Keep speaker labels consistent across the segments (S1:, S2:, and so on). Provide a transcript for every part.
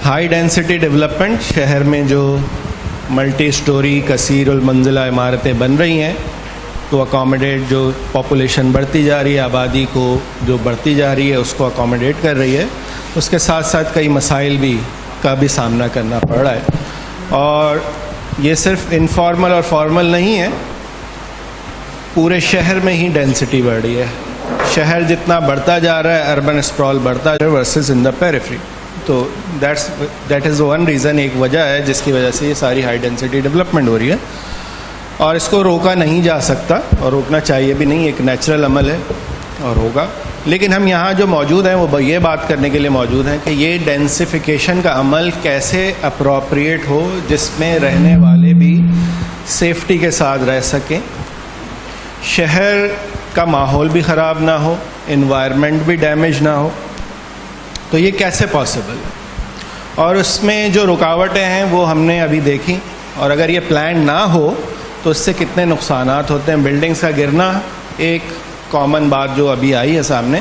S1: High density development, شہر میں جو ملٹی سٹوری کثیر المنزلہ عمارتیں بن رہی ہیں تو اکاموڈیٹ جو پاپولیشن بڑھتی جا رہی ہے، آبادی کو جو بڑھتی جا رہی ہے اس کو اکاموڈیٹ کر رہی ہے، اس کے ساتھ ساتھ کئی مسائل کا بھی سامنا کرنا پڑ رہا ہے. اور یہ صرف انفارمل اور فارمل نہیں ہے، پورے شہر میں ہی ڈینسٹی بڑھ رہی ہے. شہر جتنا بڑھتا جا رہا ہے، اربن اسپرال بڑھتا جا رہا ہے ورسز ان دا پیریفری. تو دیٹ از ون ریزن، ایک وجہ ہے جس کی وجہ سے یہ ساری ہائی ڈینسٹی ڈیولپمنٹ ہو رہی ہے، اور اس کو روکا نہیں جا سکتا اور روکنا چاہیے بھی نہیں، ایک نیچرل عمل ہے اور ہوگا. لیکن ہم یہاں جو موجود ہیں وہ یہ بات کرنے کے لیے موجود ہیں کہ یہ ڈینسیفیکیشن کا عمل کیسے اپروپریٹ ہو جس میں رہنے والے بھی سیفٹی کے ساتھ رہ سکیں، شہر کا ماحول بھی خراب نہ ہو، انوائرمنٹ بھی ڈیمیج نہ ہو. تو یہ کیسے پاسبل ہے؟ اور اس میں جو رکاوٹیں ہیں وہ ہم نے ابھی دیکھی، اور اگر یہ پلان نہ ہو تو اس سے کتنے نقصانات ہوتے ہیں. بلڈنگز کا گرنا ایک کامن بات جو ابھی آئی ہے سامنے،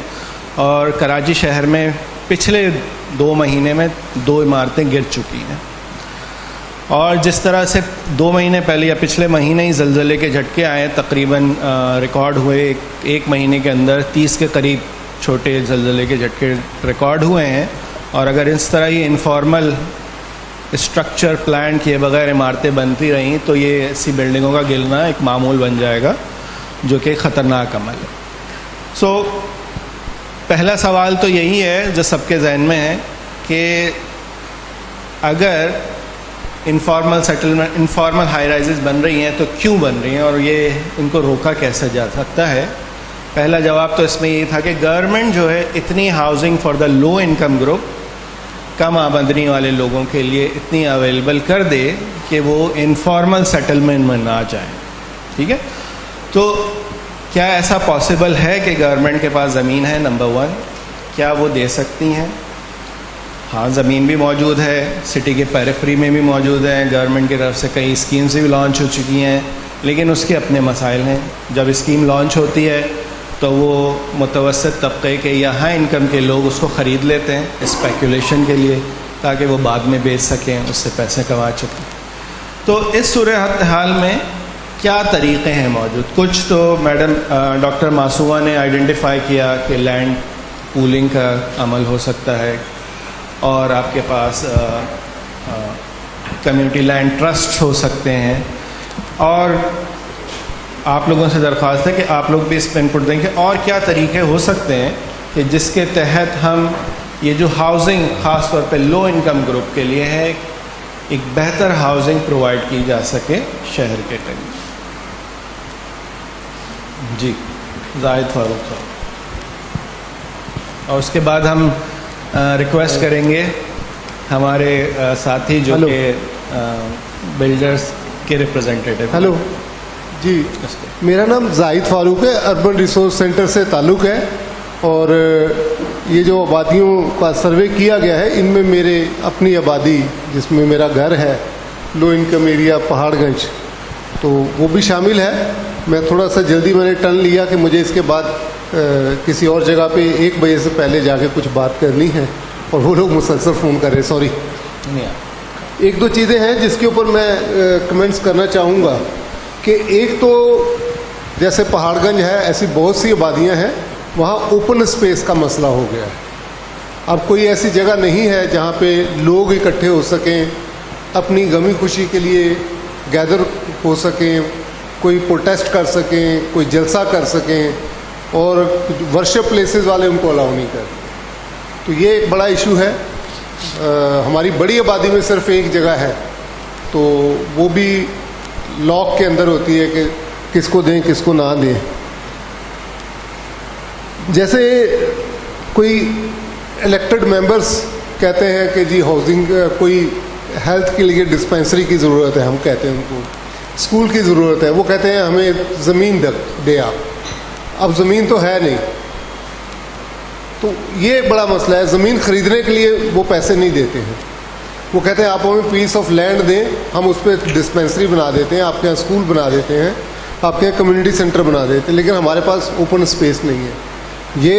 S1: اور کراچی شہر میں پچھلے 2 مہینے میں 2 عمارتیں گر چکی ہیں. اور جس طرح سے 2 مہینے پہلے یا پچھلے مہینے ہی زلزلے کے جھٹکے آئے، تقریباً ریکارڈ ہوئے ایک مہینے کے اندر 30 کے قریب چھوٹے زلزلے کے جھٹکے ریکارڈ ہوئے ہیں. اور اگر اس طرح ہی انفارمل اسٹرکچر پلان کیے بغیر عمارتیں بنتی رہیں تو یہ ایسی بلڈنگوں کا گرنا ایک معمول بن جائے گا، جو کہ خطرناک عمل ہے. سو پہلا سوال تو یہی ہے جو سب کے ذہن میں ہے کہ اگر informal settlement, informal high rises بن رہی ہیں تو کیوں بن رہی ہیں، اور یہ ان کو روکا کیسے جا سکتا ہے. پہلا جواب تو اس میں یہ تھا کہ گورنمنٹ جو ہے اتنی housing for the low income group, کم آمدنی والے لوگوں کے لیے اتنی اویلیبل کر دے کہ وہ انفارمل سیٹلمنٹ میں نہ جائیں. ٹھیک ہے، تو کیا ایسا پاسبل ہے کہ گورنمنٹ کے پاس زمین ہے؟ نمبر 1، کیا وہ دے سکتی ہیں؟ ہاں، زمین بھی موجود ہے، سٹی کے پیریفری میں بھی موجود ہے، گورنمنٹ کی طرف سے کئی اسکیمز بھی لانچ ہو چکی ہیں، لیکن اس کے اپنے مسائل ہیں. جب اسکیم لانچ ہوتی ہے تو وہ متوسط طبقے کے یا ہائی انکم کے لوگ اس کو خرید لیتے ہیں اسپیکولیشن کے لیے، تاکہ وہ بعد میں بیچ سکیں، اس سے پیسے کما سکیں. تو اس صورتحال میں کیا طریقے ہیں موجود؟ کچھ تو میڈم ڈاکٹر معصومہ نے آئیڈینٹیفائی کیا کہ لینڈ پولنگ کا عمل ہو سکتا ہے، اور آپ کے پاس کمیونٹی لینڈ ٹرسٹ ہو سکتے ہیں. اور آپ لوگوں سے درخواست ہے کہ آپ لوگ بھی اس پہ انپٹ دیں کہ اور کیا طریقے ہو سکتے ہیں کہ جس کے تحت ہم یہ جو ہاؤسنگ خاص طور پہ لو انکم گروپ کے لیے ہے، ایک بہتر ہاؤسنگ پرووائڈ کی جا سکے شہر کے قریب. جی زاہد فاروق صاحب، اور اس کے بعد ہم ریکویسٹ کریں گے ہمارے ساتھی جو کہ بلڈرز کے ریپرزینٹیٹیو.
S2: ہلو جی، میرا نام زاہد فاروق ہے، اربن ریسورس سینٹر سے تعلق ہے، اور یہ جو آبادیوں کا سروے کیا گیا ہے ان میں میرے اپنی آبادی جس میں میرا گھر ہے، لو انکم ایریا پہاڑ گنج، تو وہ بھی شامل ہے. میں تھوڑا سا جلدی میں نے ٹرن لیا کہ مجھے اس کے بعد کسی اور جگہ پہ 1 بجے سے پہلے جا کے کچھ بات کرنی ہے، اور وہ لوگ مسلسل فون کر رہے. سوری. 1-2 چیزیں ہیں جس کے اوپر میں کمنٹس کرنا چاہوں گا کہ ایک تو جیسے پہاڑ گنج ہے، ایسی بہت سی آبادیاں ہیں وہاں اوپن اسپیس کا مسئلہ ہو گیا ہے. اب کوئی ایسی جگہ نہیں ہے جہاں پہ لوگ اکٹھے ہو سکیں، اپنی غمی خوشی کے لیے گیدر ہو سکیں، کوئی پروٹیسٹ کر سکیں، کوئی جلسہ کر سکیں، اور ورشپ پلیسز والے ان کو الاؤ نہیں کرتے. تو یہ ایک بڑا ایشو ہے. ہماری بڑی آبادی میں صرف ایک جگہ ہے، تو وہ بھی لاک کے اندر ہوتی ہے کہ کس کو دیں کس کو نہ دیں. جیسے کوئی الیکٹڈ ممبرس کہتے ہیں کہ جی ہاؤسنگ، کوئی ہیلتھ کے لیے ڈسپینسری کی ضرورت ہے، ہم کہتے ہیں ان کو اسکول کی ضرورت ہے، وہ کہتے ہیں ہمیں زمین دے آپ. اب زمین تو ہے نہیں، تو یہ بڑا مسئلہ ہے. زمین خریدنے کے لیے وہ پیسے نہیں دیتے ہیں، وہ کہتے ہیں آپ ہمیں پیس آف لینڈ دیں، ہم اس پہ ڈسپینسری بنا دیتے ہیں، آپ کے یہاں اسکول بنا دیتے ہیں، آپ کے یہاں کمیونٹی سینٹر بنا دیتے ہیں، لیکن ہمارے پاس اوپن اسپیس نہیں ہے. یہ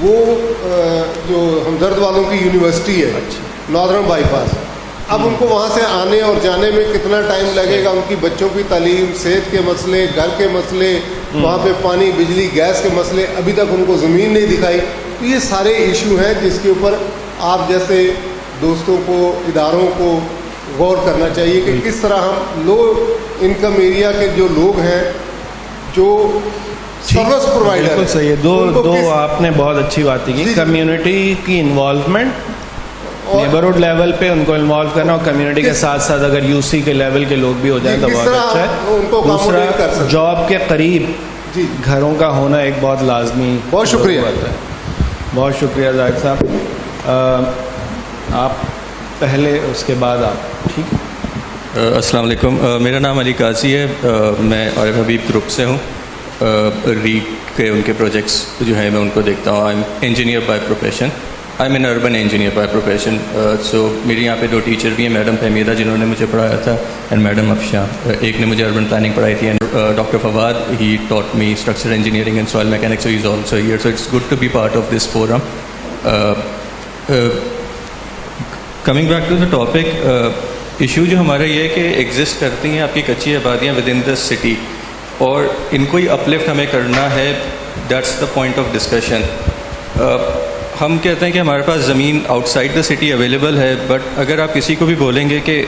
S2: وہ جو ہمدرد والوں کی یونیورسٹی ہے ناردرن بائی پاس، اب ان کو وہاں سے آنے اور جانے میں کتنا ٹائم لگے گا، ان کی بچوں کی تعلیم، صحت کے مسئلے، گھر کے مسئلے، وہاں پہ پانی، بجلی، گیس کے مسئلے، ابھی تک ان کو زمین نہیں دکھائی. تو یہ سارے ایشو ہیں جس کے اوپر آپ جیسے دوستوں کو، اداروں کو غور کرنا چاہیے کہ کس طرح ہم لو انکم ایریا کے جو لوگ ہیں جو سروس پرووائڈر،
S1: بالکل صحیح ہے. دو آپ نے بہت اچھی باتیں کی. کمیونٹی کی انوالومنٹ، نیبرہڈ لیول پہ ان کو انوالو کرنا، اور کمیونٹی کے ساتھ ساتھ اگر یو سی کے لیول کے لوگ بھی ہو جائیں تو بہت اچھا ہے. دوسرا، جاب کے قریب گھروں کا ہونا ایک بہت لازمی.
S2: بہت شکریہ.
S1: بہت شکریہ زاہد صاحب. آپ پہلے، اس کے بعد آپ. ٹھیک.
S3: السلام علیکم. میرا نام علی قاضی ہے. میں عارف حبیب گروپ سے ہوں. ریٹ کے ان کے پروجیکٹس جو ہیں میں ان کو دیکھتا ہوں. I am engineer by profession. I am an urban engineer by profession. So میرے یہاں پہ 2 ٹیچر بھی ہیں، میڈم فہمیدہ جنہوں نے مجھے پڑھایا تھا، اینڈ میڈم افشاں. ایک نے مجھے اربن پلاننگ پڑھائی تھی، and doctor Fawad, he taught me structure engineering and soil mechanics. So he is also here. So it's good to be part of this forum. Coming back to the topic, issue جو ہمارا یہ ہے کہ exist کرتی ہیں آپ کی کچی آبادیاں ود ان دا سٹی، اور ان کو ہی اپلفٹ ہمیں کرنا ہے. That's the point of discussion. ہم کہتے ہیں کہ ہمارے پاس زمین outside the city available ہے، بٹ اگر آپ کسی کو بھی بولیں گے کہ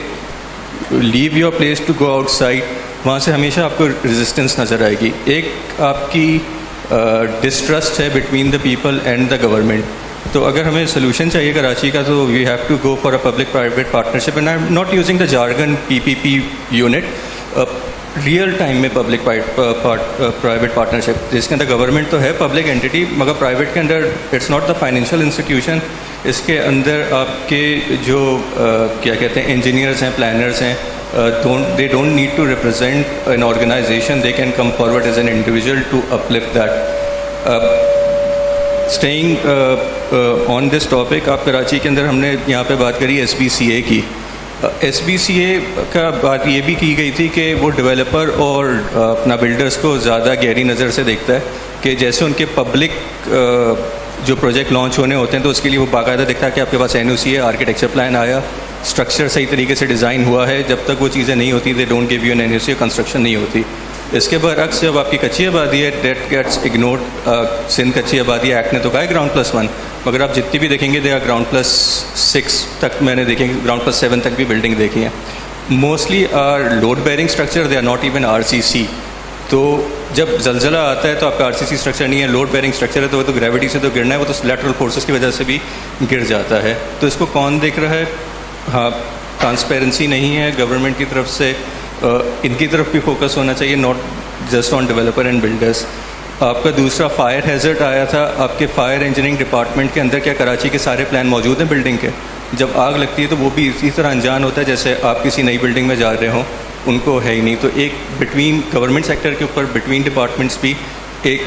S3: leave your place to go outside, وہاں سے ہمیشہ آپ کو ریزسٹنس نظر آئے گی. ایک آپ کی ڈسٹرسٹ ہے between the people and the government. تو اگر ہمیں سولوشن چاہیے کراچی کا، تو we have to go for a public private partnership. And I am not using the jargon PPP unit. Real time میں پبلک پرائیویٹ پارٹنرشپ، جس کے اندر گورنمنٹ تو ہے پبلک اینٹی، مگر پرائیویٹ کے اندر it's not the financial institution. اس کے اندر آپ کے جو کیا کہتے ہیں انجینئرس ہیں، پلانرس ہیں، they don't need to represent an organization. They can come forward as an individual to uplift that. Staying on this topic, آپ کراچی کے اندر ہم نے یہاں پہ بات کری SBCA کی. SBCA کا بات یہ بھی کی گئی تھی کہ وہ ڈیولپر اور اپنا بلڈرز کو زیادہ گہری نظر سے دیکھتا ہے، کہ جیسے ان کے پبلک جو پروجیکٹ لانچ ہونے ہوتے ہیں تو اس کے لیے وہ باقاعدہ دیکھتا ہے کہ آپ کے پاس NOC ہے، آرکیٹیکچر پلان آیا، اسٹرکچر صحیح طریقے سے ڈیزائن ہوا ہے. جب تک وہ چیزیں نہیں ہوتی they don't give you an NOC، construction نہیں ہوتی. اس کے برعکس جب آپ کی کچی آبادی ہے، دیٹ گیٹس اگنورڈ. سندھ کچی آبادی ایکٹ نے تو کہا ہے گراؤنڈ+1، مگر آپ جتنی بھی دیکھیں گے دے آر گراؤنڈ+6 تک. میں نے دیکھیں گے گراؤنڈ+7 تک بھی بلڈنگ دیکھی ہیں. Mostly are load bearing structure, they are not even RCC. تو جب زلزلہ آتا ہے تو آپ کا RCC اسٹرکچر نہیں ہے، لوڈ بیئرنگ اسٹرکچر ہے، تو وہ تو گریوٹی سے تو گرنا ہے، وہ تو لیٹرل فورسز کی وجہ سے بھی گر جاتا ہے. تو اس کو کون دیکھ رہا ہے؟ ہاں، ٹرانسپیرنسی نہیں ہے گورنمنٹ کی طرف سے. ان کی طرف بھی فوکس ہونا چاہیے، not just on developer and builders. آپ کا دوسرا فائر ہیزرڈ آیا تھا. آپ کے فائر انجینئرنگ ڈپارٹمنٹ کے اندر کیا کراچی کے سارے پلان موجود ہیں بلڈنگ کے؟ جب آگ لگتی ہے تو وہ بھی اسی طرح انجان ہوتا ہے جیسے آپ کسی نئی بلڈنگ میں جا رہے ہوں، ان کو ہے ہی نہیں. تو ایک بٹوین گورنمنٹ سیکٹر کے اوپر بٹوین ڈپارٹمنٹس بھی ایک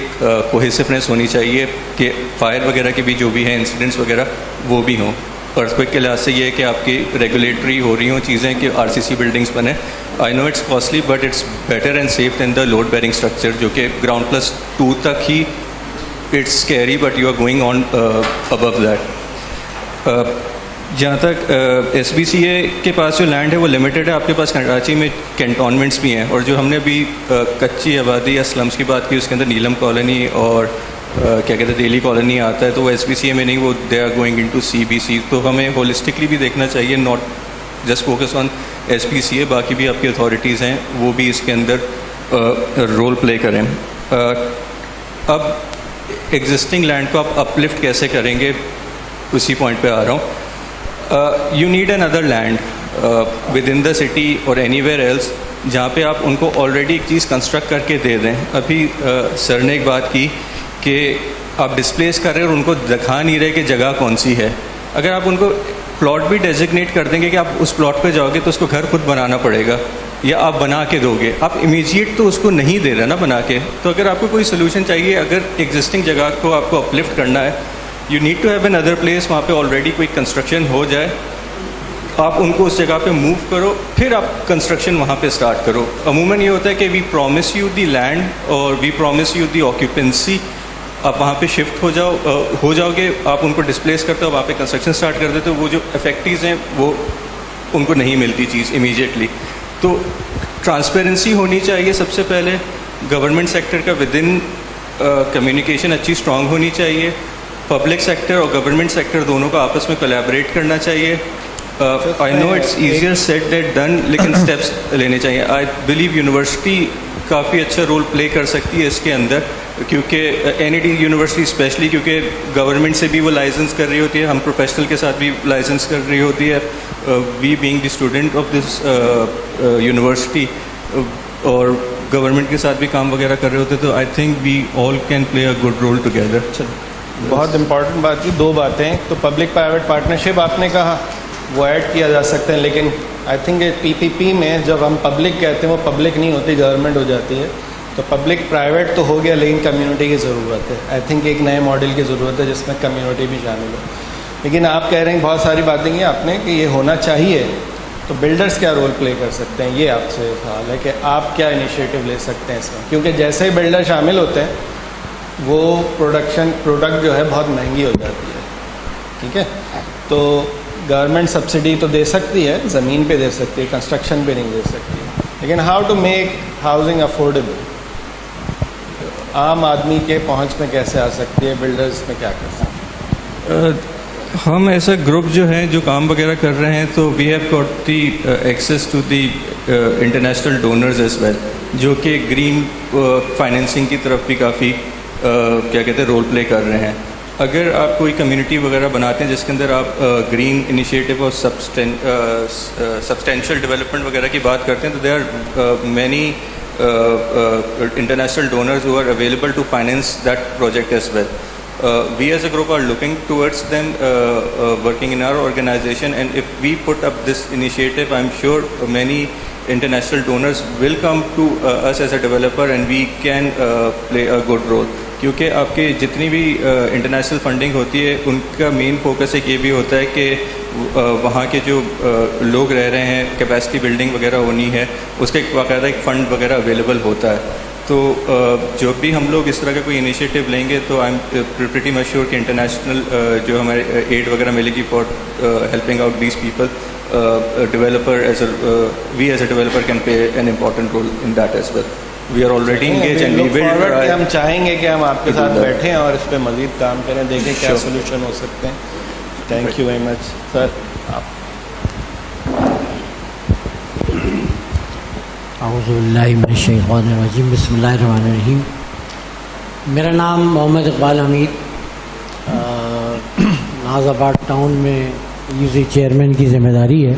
S3: کوہیسونیس ہونی چاہیے کہ فائر وغیرہ کے بھی جو بھی ہیں انسیڈنٹس وغیرہ وہ بھی ہوں. ارتھکویک کے لحاظ سے یہ ہے کہ آپ کی ریگولیٹری ہو رہی ہوں چیزیں کہ RCC بلڈنگس بنے. I know it's costly but it's better and safe than the load bearing structure, جو کہ گراؤنڈ+2 تک ہی it's scary but you are going on above that. جہاں تک SBCA کے پاس جو لینڈ ہے وہ لمیٹڈ ہے. آپ کے پاس کراچی میں کینٹونمنٹس بھی ہیں، اور جو ہم نے ابھی کچی آبادی یا سلمس کی بات کی اس کے اندر نیلم کالونی اور کیا کہتے ہیں دہلی کالونی آتا ہے، تو وہ SBCA میں نہیں، وہ they are going in to CBC. تو ہمیں ہولسٹکلی بھی دیکھنا چاہیے، not just focus on SBCA. باقی بھی آپ کی اتھارٹیز ہیں وہ بھی اس کے اندر رول پلے کریں. اب ایگزسٹنگ لینڈ کو آپ اپلفٹ کیسے کریں گے، اسی پوائنٹ پہ آ رہا ہوں. You need another land within the city or anywhere else جہاں پہ آپ ان کو آلریڈی ایک چیز کنسٹرکٹ کر کے دے دیں. ابھی سر نے ایک بات کی کہ آپ ڈسپلیس کر رہے ہیں اور ان کو دکھا نہیں رہے کہ جگہ کون سی ہے. اگر آپ ان کو پلاٹ بھی ڈیزگنیٹ کر دیں گے کہ آپ اس پلاٹ پہ جاؤ گے تو اس کو گھر خود بنانا پڑے گا یا آپ بنا کے دو گے. آپ امیجیٹ تو اس کو نہیں دے رہے نا بنا کے. تو اگر آپ کو کوئی سولوشن چاہیے، اگر ایگزسٹنگ جگہ کو آپ کو اپلفٹ کرنا ہے، you need to have an other place, وہاں پہ آلریڈی کوئی کنسٹرکشن ہو جائے، آپ ان کو اس جگہ پہ موو کرو، پھر آپ کنسٹرکشن وہاں پہ اسٹارٹ کرو. عموماً یہ ہوتا ہے کہ وی پرومس یو دی لینڈ اور وی پرومس یو دی آکیوپنسی آپ وہاں پہ شفٹ ہو جاؤ گے, آپ ان کو ڈسپلیس کرتے ہو, وہاں پہ کنسٹرکشن سٹارٹ کر دیتے ہو, وہ جو افیکٹیز ہیں وہ ان کو نہیں ملتی چیز امیجیٹلی. تو ٹرانسپیرنسی ہونی چاہیے سب سے پہلے, گورنمنٹ سیکٹر کا ود ان کمیونیکیشن اچھی اسٹرانگ ہونی چاہیے, پبلک سیکٹر اور گورنمنٹ سیکٹر دونوں کو آپس میں کولیبریٹ کرنا چاہیے. I know it's easier said than done, لیکن اسٹیپس لینے چاہیے. آئی بلیو یونیورسٹی کافی اچھا رول پلے کر سکتی ہے اس کے اندر, کیونکہ N E D university especially کیونکہ گورنمنٹ سے بھی وہ لائسنس کر رہی ہوتی ہے, ہم پروفیشنل کے ساتھ بھی لائسنس کر رہی ہوتی ہے, we being the student of this university, اور گورنمنٹ کے ساتھ بھی کام وغیرہ کر رہے ہوتے, تو I think we all can play a good role together.
S1: بہت امپورٹنٹ بات کی, 2 باتیں. تو پبلک پرائیویٹ پارٹنرشپ آپ نے کہا وہ ایڈ کیا جا سکتا ہے, لیکن آئی تھنک پی پی پی میں جب ہم پبلک کہتے ہیں وہ پبلک نہیں ہوتی, گورنمنٹ ہو جاتی ہے. تو پبلک پرائیویٹ تو ہو گیا, لیکن کمیونٹی کی ضرورت ہے. آئی تھنک ایک نئے ماڈل کی ضرورت ہے جس میں کمیونٹی بھی شامل ہو. لیکن آپ کہہ رہے ہیں بہت ساری باتیں کی آپ نے کہ یہ ہونا چاہیے, تو بلڈرز کیا رول پلے کر سکتے ہیں, یہ آپ سے سوال ہے کہ آپ کیا انیشیٹو لے سکتے ہیں اس میں, کیونکہ جیسے ہی بلڈر شامل ہوتے ہیں وہ پروڈکٹ جو ہے بہت مہنگی ہو جاتی ہے. ٹھیک ہے, تو گورنمنٹ سبسڈی تو دے سکتی ہے, زمین پہ دے سکتی ہے, کنسٹرکشن پہ نہیں دے سکتی, لیکن how to make housing affordable, عام آدمی کے پہنچ میں کیسے آ سکتی ہے, بلڈرز میں کیا کر سکتے ہیں.
S3: ہم ایسا گروپ جو ہیں جو کام وغیرہ کر رہے ہیں, تو we have got the access to the international donors as well, جو کہ گرین فائنینسنگ کی طرف بھی کافی کیا کہتے ہیں رول پلے کر رہے ہیں. اگر آپ کوئی کمیونٹی وغیرہ بناتے ہیں جس کے اندر آپ گرین انیشیٹو اور سبسٹینشیل ڈیولپمنٹ وغیرہ کی بات کرتے ہیں, تو they are many international donors who are available to finance that project as well. We as a group are looking towards them, working in our organization, and if we put up this initiative, I'm sure many international donors will come to us as a developer, and we can play a good role. کیونکہ آپ کے جتنی بھی international funding ہوتی ہے ان کا main focus ایک یہ بھی ہوتا ہے کہ وہاں کے جو لوگ رہ رہے ہیں کیپیسٹی بلڈنگ وغیرہ ہونی ہے, اس کا ایک باقاعدہ ایک فنڈ وغیرہ اویلیبل ہوتا ہے. تو جو بھی ہم لوگ اس طرح کا کوئی انیشیٹو لیں گے تو I am pretty much sure کہ انٹرنیشنل جو ہمارے ایڈ وغیرہ ملے گی for helping out these people. Developer we as a developer can play an important role in that as well. We are already engage and we will try.
S1: ہم چاہیں گے کہ ہم آپ کے ساتھ بیٹھیں اور اس پہ مزید کام کریں, دیکھیں کیا سولوشن ہو سکتے ہیں. تھینک یو ویری مچ سر.
S4: اعوذ باللہ من الشیطان الرجیم, بسم اللہ الرحمن الرحیم. میرا نام محمد اقبال حمید, ناز آباد ٹاؤن میں یوزی چیئرمین کی ذمہ داری ہے.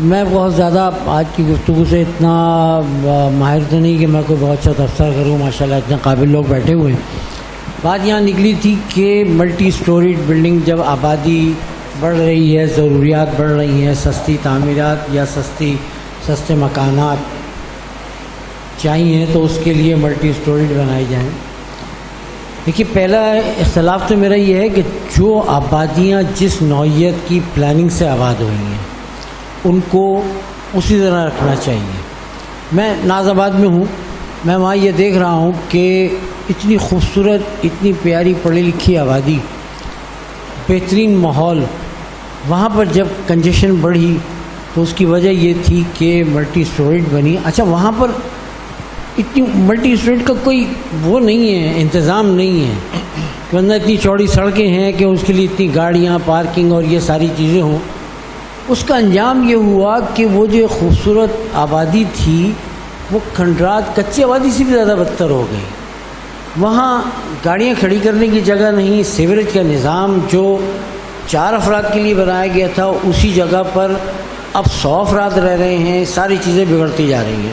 S4: میں بہت زیادہ آج کی گفتگو سے اتنا ماہر تو نہیں کہ میں کوئی بہت اچھا تبصرہ کروں, ماشاء اللہ اتنے قابل لوگ بیٹھے ہوئے ہیں. بات یہاں نکلی تھی کہ ملٹی اسٹوریڈ بلڈنگ جب آبادی بڑھ رہی ہے, ضروریات بڑھ رہی ہیں, سستی تعمیرات یا سستے مکانات چاہیے, تو اس کے لیے ملٹی اسٹوریڈ بنائی جائیں. دیکھیے, پہلا اختلاف تو میرا یہ ہے کہ جو آبادیاں جس نوعیت کی پلاننگ سے آباد ہوئی ہیں ان کو اسی طرح رکھنا چاہیے. میں ناز آباد میں ہوں, میں وہاں یہ دیکھ رہا ہوں کہ اتنی خوبصورت, اتنی پیاری پڑھی لکھی آبادی, بہترین ماحول, وہاں پر جب کنجیشن بڑھی تو اس کی وجہ یہ تھی کہ ملٹی اسٹوریج بنی. اچھا, وہاں پر اتنی ملٹی اسٹوریج کا کوئی وہ نہیں ہے, انتظام نہیں ہے, ورنہ اتنی چوڑی سڑکیں ہیں کہ اس کے لیے اتنی گاڑیاں, پارکنگ اور یہ ساری چیزیں ہوں. اس کا انجام یہ ہوا کہ وہ جو خوبصورت آبادی تھی وہ کھنڈرات, کچی آبادی سے بھی زیادہ بدتر ہو گئی. وہاں گاڑیاں کھڑی کرنے کی جگہ نہیں, سیوریج کا نظام جو 4 افراد کے لیے بنایا گیا تھا اسی جگہ پر اب 100 افراد رہ رہے ہیں, ساری چیزیں بگڑتی جا رہی ہیں.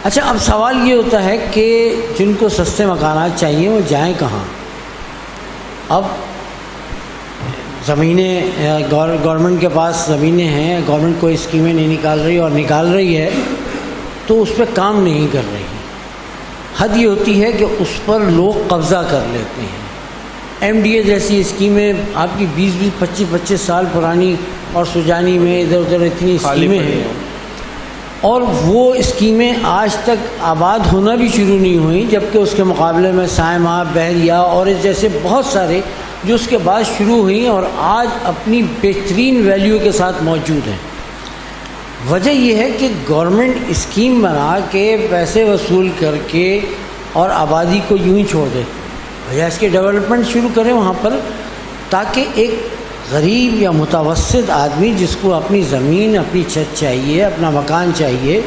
S4: اچھا, اب سوال یہ ہوتا ہے کہ جن کو سستے مکانات چاہیے وہ جائیں کہاں؟ اب زمینیں گورنمنٹ کے پاس زمینیں ہیں, گورنمنٹ کوئی اسکیمیں نہیں نکال رہی, اور نکال رہی ہے تو اس پہ کام نہیں کر رہی. حد یہ ہوتی ہے کہ اس پر لوگ قبضہ کر لیتے ہیں. ایم ڈی اے جیسی اسکیمیں آپ کی 20-25 سال پرانی, اور سجانی میں ادھر ادھر اتنی اسکیمیں ہیں. اور وہ اسکیمیں آج تک آباد ہونا بھی شروع نہیں ہوئیں، جبکہ اس کے مقابلے میں سائما، بحریہ اور اس جیسے بہت سارے جو اس کے بعد شروع ہوئیں اور آج اپنی بہترین ویلیو کے ساتھ موجود ہیں۔ وجہ یہ ہے کہ گورنمنٹ اسکیم بنا کے پیسے وصول کر کے اور آبادی کو یوں ہی چھوڑ دے، وجہ اس کے ڈیولپمنٹ شروع کریں وہاں پر، تاکہ ایک غریب یا متوسط آدمی جس کو اپنی زمین، اپنی چھت چاہیے، اپنا مکان چاہیے،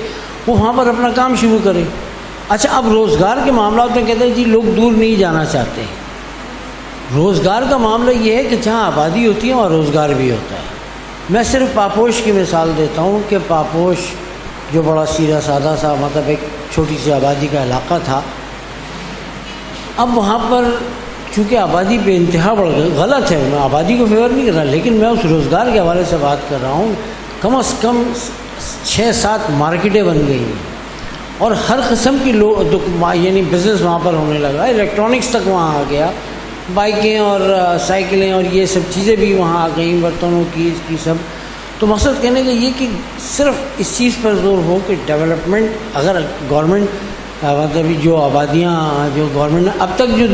S4: وہ وہاں پر اپنا کام شروع کرے۔ اچھا، اب روزگار کے معاملات میں کہتے ہیں جی لوگ دور نہیں جانا چاہتے۔ روزگار کا معاملہ یہ ہے کہ جہاں آبادی ہوتی ہے وہاں روزگار بھی ہوتا ہے۔ میں صرف پاپوش کی مثال دیتا ہوں کہ پاپوش جو بڑا سیدھا سادہ سا مطلب ایک چھوٹی سی آبادی کا علاقہ تھا، اب وہاں پر چونکہ آبادی بے انتہا بڑھ گئی، غلط ہے، میں آبادی کو فیور نہیں کر رہا، لیکن میں اس روزگار کے حوالے سے بات کر رہا ہوں۔ کم از کم 6-7 مارکیٹیں بن گئی ہیں اور ہر قسم کی یعنی بزنس وہاں پر ہونے لگا، الیکٹرانکس تک وہاں آ گیا، بائکیں اور سائیکلیں اور یہ سب چیزیں بھی وہاں آ گئیں، برتنوں کی اس کی سب۔ تو مقصد کہنے کا یہ کہ صرف اس چیز پر زور ہو کہ ڈیولپمنٹ، اگر گورنمنٹ مطلب جو آبادیاں جو گورنمنٹ نے اب تک جو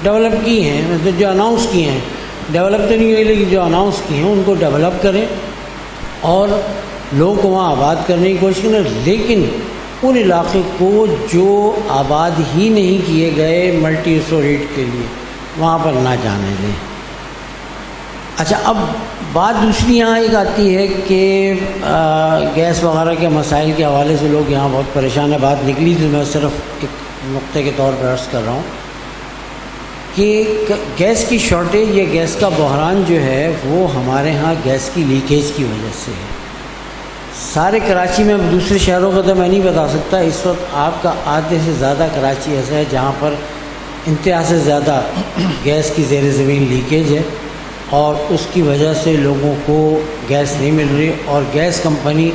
S4: ڈیولپ کی ہیں، مطلب جو اناؤنس کی ہیں، ڈیولپ تو نہیں ہوئی لیکن جو اناؤنس کی ہیں ان کو ڈیولپ کریں اور لوگوں کو وہاں آباد کرنے کی کوشش کریں، لیکن ان علاقے کو جو آباد ہی نہیں کیے گئے ملٹی اسٹوریج کے لیے وہاں پر نہ جانے دیں۔ اچھا، اب بات دوسری یہاں ایک آتی ہے کہ گیس وغیرہ کے مسائل کے حوالے سے لوگ یہاں بہت پریشان ہیں، بات نکلی تو میں صرف ایک نقطے کے طور پر عرض کر رہا ہوں کہ گیس کی شارٹیج یا گیس کا بحران جو ہے وہ ہمارے ہاں گیس کی لیکیج کی وجہ سے ہے۔ سارے کراچی میں، دوسرے شہروں کا تو میں نہیں بتا سکتا، اس وقت آپ کا آدھے سے زیادہ کراچی ایسا ہے جہاں پر انتہا سے زیادہ گیس کی زیر زمین لیکیج ہے اور اس کی وجہ سے لوگوں کو گیس نہیں مل رہی، اور گیس کمپنی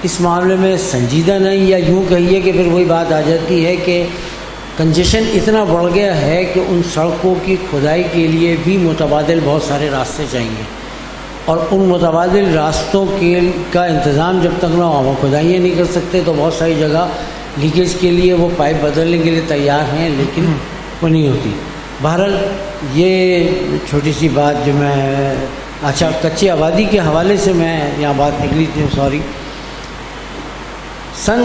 S4: اس معاملے میں سنجیدہ نہیں، یا یوں کہیے کہ پھر وہی بات آ جاتی ہے کہ کنجیشن اتنا بڑھ گیا ہے کہ ان سڑکوں کی کھدائی کے لیے بھی متبادل بہت سارے راستے چاہیے، اور ان متبادل راستوں کا انتظام جب تک نہ ہو، وہ کھدائیاں نہیں کر سکتے، تو بہت ساری جگہ لیکیج کے لیے وہ پائپ بدلنے کے لیے تیار ہیں لیکن وہ نہیں ہوتی۔ بہرحال یہ چھوٹی سی بات جو میں، اچھا کچی آبادی کے حوالے سے میں یہاں بات نکلی تھی، سوری، سن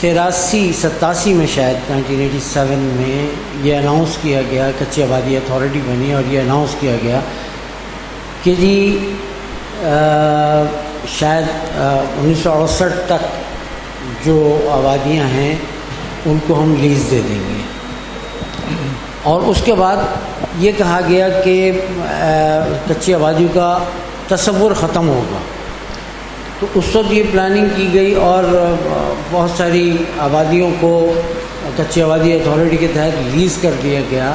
S4: 83-87 میں شاید 1987 میں یہ اناؤنس کیا گیا، کچی آبادی اتھارٹی بنی اور یہ اناؤنس کیا گیا کہ جی شاید 1968 تک جو آبادیاں ہیں ان کو ہم لیز دے دیں گے، اور اس کے بعد یہ کہا گیا کہ کچی آبادیوں کا تصور ختم ہوگا۔ تو اس وقت یہ پلاننگ کی گئی اور بہت ساری آبادیوں کو کچی آبادی اتھارٹی کے تحت لیز کر دیا گیا،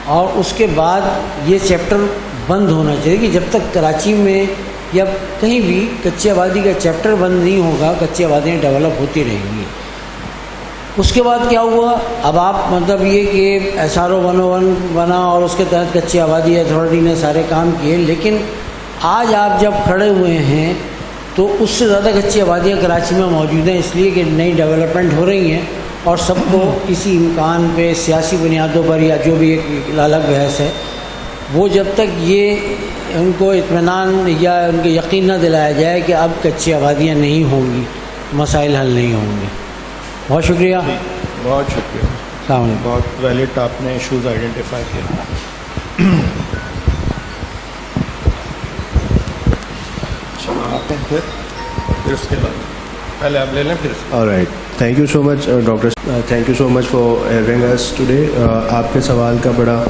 S4: اور اس کے بعد یہ چیپٹر بند ہونا چاہیے کہ جب تک کراچی میں یا کہیں بھی کچی آبادی کا چیپٹر بند نہیں ہوگا، کچی آبادیاں ڈیولپ ہوتی رہیں گی۔ اس کے بعد کیا ہوا؟ اب آپ مطلب یہ کہ SRO 101 بنا اور اس کے تحت کچی آبادی اتھارٹی نے سارے کام کیے، لیکن آج آپ جب کھڑے ہوئے ہیں تو اس سے زیادہ کچی آبادیاں کراچی میں موجود ہیں، اس لیے کہ نئی ڈیولپمنٹ ہو رہی ہیں اور سب کو اسی امکان پہ سیاسی بنیادوں پر یا جو بھی ایک الگ بحث ہے، وہ جب تک یہ ان کو اطمینان یا ان کو یقین نہ دلایا جائے کہ اب کچی آبادیاں نہیں ہوں گی، مسائل حل نہیں ہوں گے۔ بہت شکریہ،
S1: بہت شکریہ،
S4: السلام علیکم۔
S1: بہت ویلڈ آپ نے ایشوز آئیڈینٹیفائی کیا۔ آپ ہیں پھر اس کے بعد پہلے آپ لے لیں پھر۔
S5: Alright, thank you so much Dr. Thank you so much for having us today. آپ کے سوال کا بڑا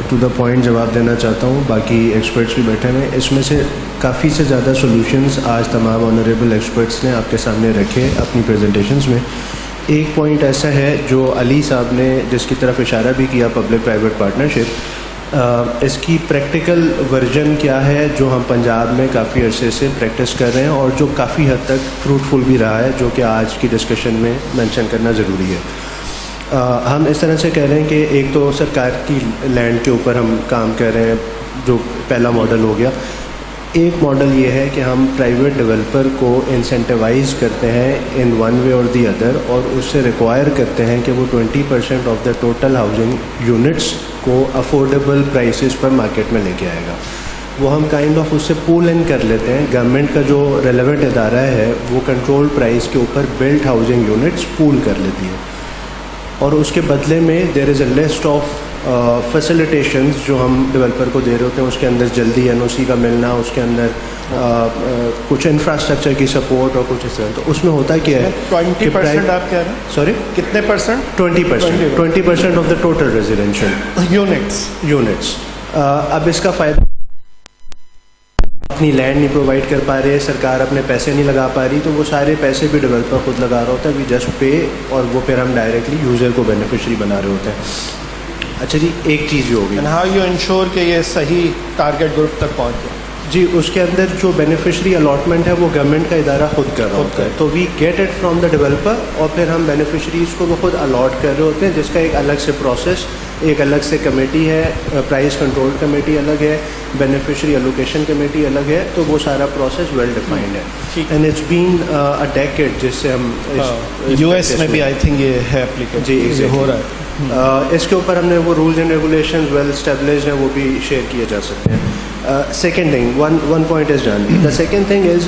S5: ٹو دا پوائنٹ جواب دینا چاہتا ہوں، باقی ایکسپرٹس بھی بیٹھے ہیں، اس میں سے کافی سے زیادہ سولوشنز آج تمام آنریبل ایکسپرٹس نے آپ کے سامنے رکھے اپنی پریزنٹیشنز میں۔ ایک پوائنٹ ایسا ہے جو علی صاحب نے جس کی طرف اشارہ بھی کیا، پبلک پرائیویٹ پارٹنرشپ، اس کی پریکٹیکل ورژن کیا ہے جو ہم پنجاب میں کافی عرصے سے پریکٹس کر رہے ہیں اور جو کافی حد تک فروٹفل بھی رہا ہے، جو کہ آج کی ڈسکشن میں مینشن کرنا ضروری ہے۔ ہم اس طرح سے کہہ رہے ہیں کہ ایک تو سرکار کی لینڈ کے اوپر ہم کام کر رہے ہیں، جو پہلا ماڈل ہو گیا۔ ایک ماڈل یہ ہے کہ ہم پرائیویٹ ڈیولپر کو انسینٹیوائز کرتے ہیں ان ون وے اور دی ادر، اور اس سے ریکوائر کرتے ہیں کہ وہ 20% of the total housing units کو افورڈیبل پرائسز پر مارکیٹ میں لے کے آئے گا. وہ ہم کائنڈ آف اس سے پول ان کر لیتے ہیں. گورنمنٹ کا جو ریلیونٹ ادارہ ہے وہ کنٹرول پرائز کے اوپر بلٹ ہاؤسنگ یونٹس پول کر لیتی ہے، اور اس کے بدلے میں دیر از اے لسٹ آف فیسیلیٹیشنز جو ہم ڈیولپر کو دے رہے ہوتے ہیں. اس کے اندر جلدی NOC کا ملنا، اس کے اندر کچھ انفراسٹرکچر کی سپورٹ اور کچھ اس طرح. تو اس میں ہوتا کیا ہے
S1: 20% آپ کہہ رہے ہیں؟
S5: سوری
S1: کتنے percent?
S5: 20% of the total residential units. اب اس کا فائدہ اپنی لینڈ نہیں پرووائڈ کر پا رہے، سرکار اپنے پیسے نہیں لگا پا رہی، تو وہ سارے پیسے بھی ڈیولپر خود لگا رہا ہوتا ہے. وی جسٹ پے، اور وہ پھر ہم ڈائریکٹلی یوزر کو بینیفیشری بنا رہے ہوتے ہیں. اچھا جی، ایک چیز جو ہوگی
S1: اینڈ ہاؤ یو انشور کہ یہ صحیح ٹارگیٹ گروپ تک پہنچ جائے.
S5: جی، اس کے اندر جو بینیفیشری الاٹمنٹ ہے وہ گورنمنٹ کا ادارہ خود کر رہا ہوتا ہے. تو we get it from the developer, اور پھر ہم بینیفیشریز کو وہ خود الاٹ کر رہے ہوتے ہیں، جس کا ایک الگ سے پروسیس، ایک الگ سے کمیٹی ہے. پرائز کنٹرول کمیٹی الگ ہے، بینیفیشری الوکیشن کمیٹی الگ ہے. تو وہ سارا پروسیس ویل ڈیفائنڈ ہے، and it's been a decade جس سے ہم
S1: US میں بھی آئی تھنک یہ ہے اپلیکیبل.
S5: جی
S1: یہ ہو رہا ہے.
S5: اس کے اوپر ہم نے وہ rules and regulations well established ہیں، وہ بھی شیئر کیے جا سکتے ہیں. Second thing, one point is done. The second thing is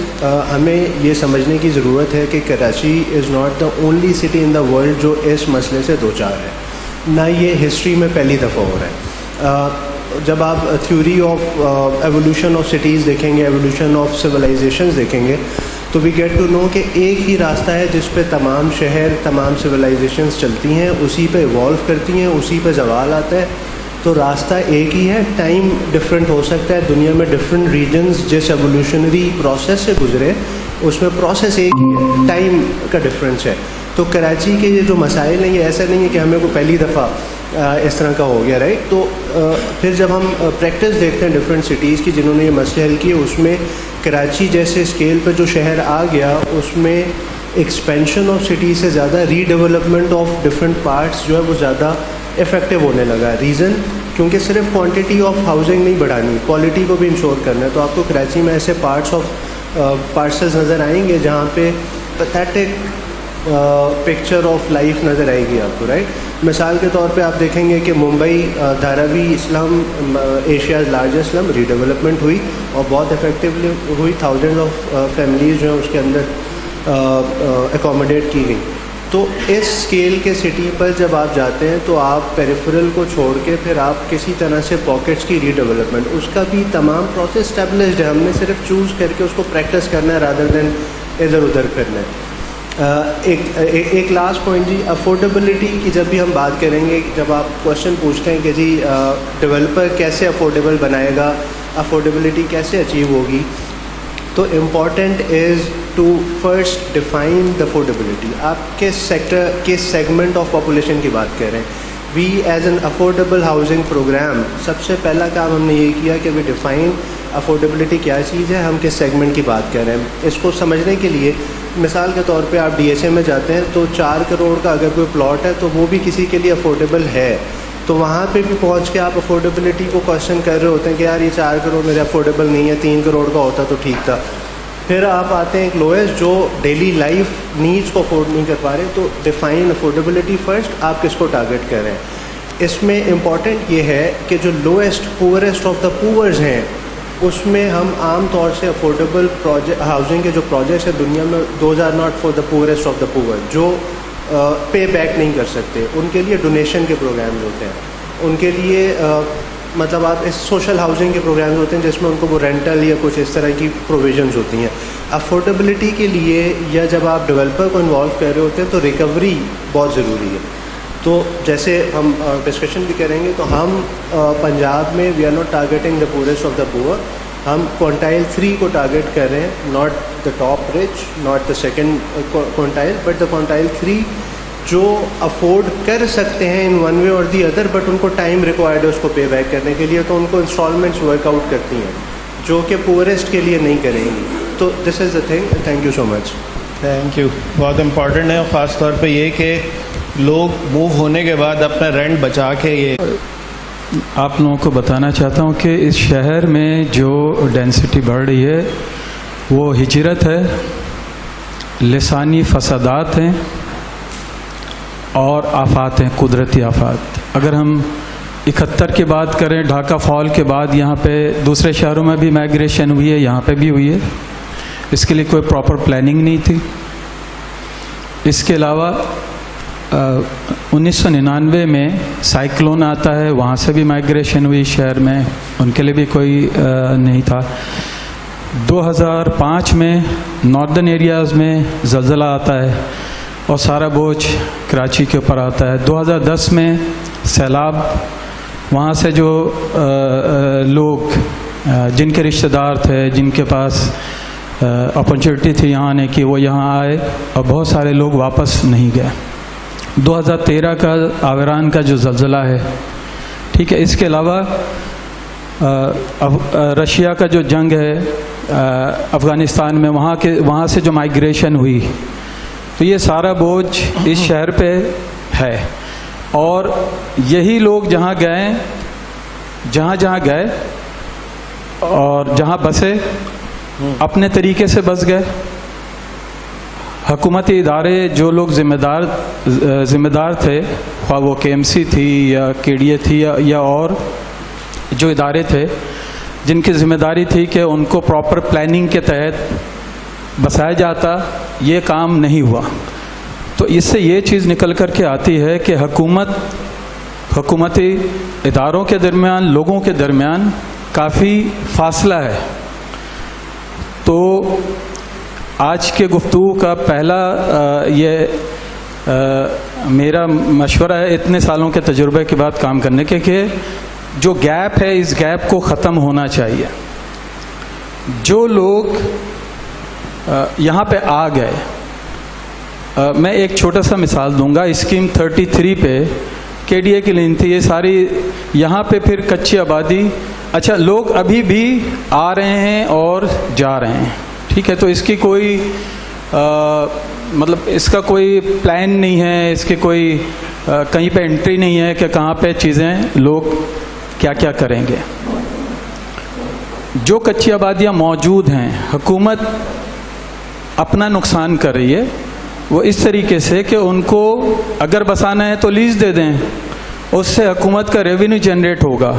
S5: ہمیں یہ سمجھنے کی ضرورت ہے کہ Karachi is not the only city in the world جو اس مسئلے سے دو چار ہے. نہ یہ ہسٹری میں پہلی دفعہ ہو رہا ہے. جب آپ theory of evolution of cities دیکھیں گے، ایولیوشن آف سویلائزیشنز دیکھیں گے، تو وی گیٹ ٹو نو کہ ایک ہی راستہ ہے جس پہ تمام شہر، تمام سویلائزیشنز چلتی ہیں، اسی پہ ایوالو کرتی ہیں، اسی پہ زوال آتا ہے. تو راستہ ایک ہی ہے. ٹائم ڈفرینٹ ہو سکتا ہے، دنیا میں ڈفرینٹ ریجنز جس ایولیوشنری پروسیس سے گزرے اس میں پروسیس ایک ہی ہے، ٹائم کا ڈفرینس ہے. تو کراچی کے یہ جو مسائل ہیں، یہ ایسا نہیں ہے کہ ہمیں کو پہلی دفعہ اس طرح کا ہو گیا، رائٹ. تو پھر جب ہم پریکٹس دیکھتے ہیں ڈفرینٹ سٹیز کی جنہوں نے یہ مسئلے حل کیے، اس میں کراچی جیسے اسکیل پہ جو شہر آ گیا، اس میں ایکسپینشن آف سٹی سے زیادہ ری ڈیولپمنٹ آف ڈفرینٹ پارٹس جو ہے وہ زیادہ افیکٹو ہونے لگا. ریزن کیونکہ صرف کوانٹٹی آف ہاؤسنگ نہیں بڑھانی، کوالٹی کو بھی انشور کرنا ہے. تو آپ کو کراچی میں ایسے پارسلز نظر آئیں گے جہاں پہ پیتھیٹک پکچر آف لائف نظر آئے گی آپ کو، رائٹ. مثال کے طور پہ آپ دیکھیں گے کہ ممبئی دھاراوی اسلم، ایشیاز لارجسٹ اسلم، ری ڈیولپمنٹ ہوئی اور بہت افیکٹولی ہوئی. تھاؤزنڈ آف فیملیز جو ہیں اس کے اندر اکوموڈیٹ کی گئی. تو اس اسکیل کے سٹی پر جب آپ جاتے ہیں تو آپ پیریفرل کو چھوڑ کے پھر آپ کسی طرح سے پاکٹس کی ری ڈیولپمنٹ، اس کا بھی تمام پروسیس اسٹیبلشڈ ہے. ہم نے صرف چوز کر کے اس کو پریکٹس کرنا ہے رادر دین ادھر ادھر پھرنا ہے. ایک لاسٹ پوائنٹ جی، افورڈیبلٹی کی جب بھی ہم بات کریں گے، جب آپ کوشچن پوچھتے ہیں کہ جی ڈیولپر کیسے افورڈیبل بنائے گا، افورڈیبلٹی کیسے اچیو ہوگی، تو important is to first define the affordability. آپ کس سیکٹر، کس سیگمنٹ آف پاپولیشن کی بات کر رہے ہیں. We as an affordable housing programme سب سے پہلا کام ہم نے یہ کیا کہ وی ڈیفائن افورڈیبلٹی کیا چیز ہے، ہم کس سیگمنٹ کی بات کر رہے ہیں. اس کو سمجھنے کے لیے مثال کے طور پہ آپ DSA میں جاتے ہیں تو 4 کروڑ کا اگر کوئی پلاٹ ہے تو وہ بھی کسی کے لیے افورڈیبل ہے. تو وہاں پہ بھی پہنچ کے آپ افورڈیبلٹی کو کوشچن کر رہے ہوتے ہیں کہ یار یہ 4 کروڑ میرے افورڈیبل نہیں ہے، 3 کروڑ کا ہوتا تو ٹھیک تھا. پھر آپ آتے ہیں ایک لوئسٹ جو ڈیلی لائف نیڈس کو افورڈ نہیں کر پا رہے. تو ڈیفائن افورڈیبلٹی فرسٹ، آپ کس کو ٹارگیٹ کر رہے ہیں. اس میں امپورٹنٹ یہ ہے کہ جو lowest poorest of the pours ہیں اس میں ہم عام طور سے افورڈیبل ہاؤسنگ کے جو پروجیکٹس ہیں دنیا میں، those are not for the poorest of the poor, جو پے بیک نہیں کر سکتے، ان کے لیے ڈونیشن کے پروگرامز ہوتے ہیں. ان کے لیے مطلب آپ اس سوشل ہاؤسنگ کے پروگرامز ہوتے ہیں جس میں ان کو وہ رینٹل یا کچھ اس طرح کی پروویژنز ہوتی ہیں. افورڈیبلٹی کے لیے یا جب آپ ڈیولپر کو انوالو کر رہے ہوتے ہیں تو ریکوری بہت ضروری ہے. تو جیسے ہم ڈسکشن بھی کریں گے تو ہم پنجاب میں we are not targeting the poorest of the poor, ہم کوانٹائل 3 کو ٹارگیٹ کر رہے ہیں، not the top rich, not the second quantile, but the quantile 3 جو افورڈ کر سکتے ہیں ان ون وے اور دی ادر، بٹ ان کو ٹائم ریکوائرڈ ہے اس کو پے بیک کرنے کے لیے. تو ان کو انسٹالمنٹس ورک آؤٹ کرتی ہیں جو کہ پورسٹ کے لیے نہیں کریں گی. تو this is the thing. Thank you so much.
S1: Thank you. بہت امپورٹنٹ ہے، اور خاص طور پہ یہ کہ لوگ موو ہونے کے بعد اپنا رینٹ بچا کے یہ
S6: آپ لوگوں کو بتانا چاہتا ہوں کہ اس شہر میں جو ڈینسٹی بڑھ رہی ہے وہ ہجرت ہے، لسانی فسادات ہیں اور آفات ہیں، قدرتی آفات. اگر ہم 71 کی بات کریں، ڈھاکہ فال کے بعد یہاں پہ دوسرے شہروں میں بھی مائگریشن ہوئی ہے، یہاں پہ بھی ہوئی ہے. اس کے لیے کوئی پراپر پلاننگ نہیں تھی. اس کے علاوہ 1999 میں سائیکلون آتا ہے، وہاں سے بھی مائگریشن ہوئی شہر میں، ان کے لیے بھی کوئی نہیں تھا. 2005 میں ناردرن ایریاز میں زلزلہ آتا ہے اور سارا بوجھ کراچی کے اوپر آتا ہے. 2010 میں سیلاب، وہاں سے جو لوگ جن کے رشتہ دار تھے، جن کے پاس اپرچونیٹی تھی یہاں آنے کی، وہ یہاں آئے اور بہت سارے لوگ واپس نہیں گئے. 2013 کا آوران کا جو زلزلہ ہے، ٹھیک ہے. اس کے علاوہ رشیا کا جو جنگ ہے افغانستان میں، وہاں سے جو مائگریشن ہوئی، تو یہ سارا بوجھ اس شہر پہ ہے. اور یہی لوگ جہاں جہاں گئے اور جہاں بسے، اپنے طریقے سے بس گئے. حکومتی ادارے جو لوگ ذمہ دار تھے، خواہ وہ KMC تھی یا KDA تھی یا اور جو ادارے تھے جن کی ذمہ داری تھی کہ ان کو پراپر پلاننگ کے تحت بسایا جاتا، یہ کام نہیں ہوا. تو اس سے یہ چیز نکل کر کے آتی ہے کہ حکومتی اداروں کے درمیان، لوگوں کے درمیان کافی فاصلہ ہے. تو آج کے گفتگو کا پہلا یہ میرا مشورہ ہے اتنے سالوں کے تجربے کے بعد کام کرنے کے، کہ جو گیپ ہے اس گیپ کو ختم ہونا چاہیے. جو لوگ یہاں پہ آ گئے، میں ایک چھوٹا سا مثال دوں گا. اسکیم 33 پہ KDA کی لین تھی، یہ ساری یہاں پہ پھر کچی آبادی. اچھا، لوگ ابھی بھی آ رہے ہیں اور جا رہے ہیں، ٹھیک ہے. تو اس کی کوئی مطلب اس کا کوئی پلان نہیں ہے، اس کے کوئی کہیں پہ انٹری نہیں ہے کہ کہاں پہ چیزیں لوگ کیا کیا کریں گے. جو کچی آبادیاں موجود ہیں، حکومت اپنا نقصان کر رہی ہے وہ اس طریقے سے کہ ان کو اگر بسانا ہے تو لیز دے دیں، اس سے حکومت کا ریونیو جنریٹ ہوگا.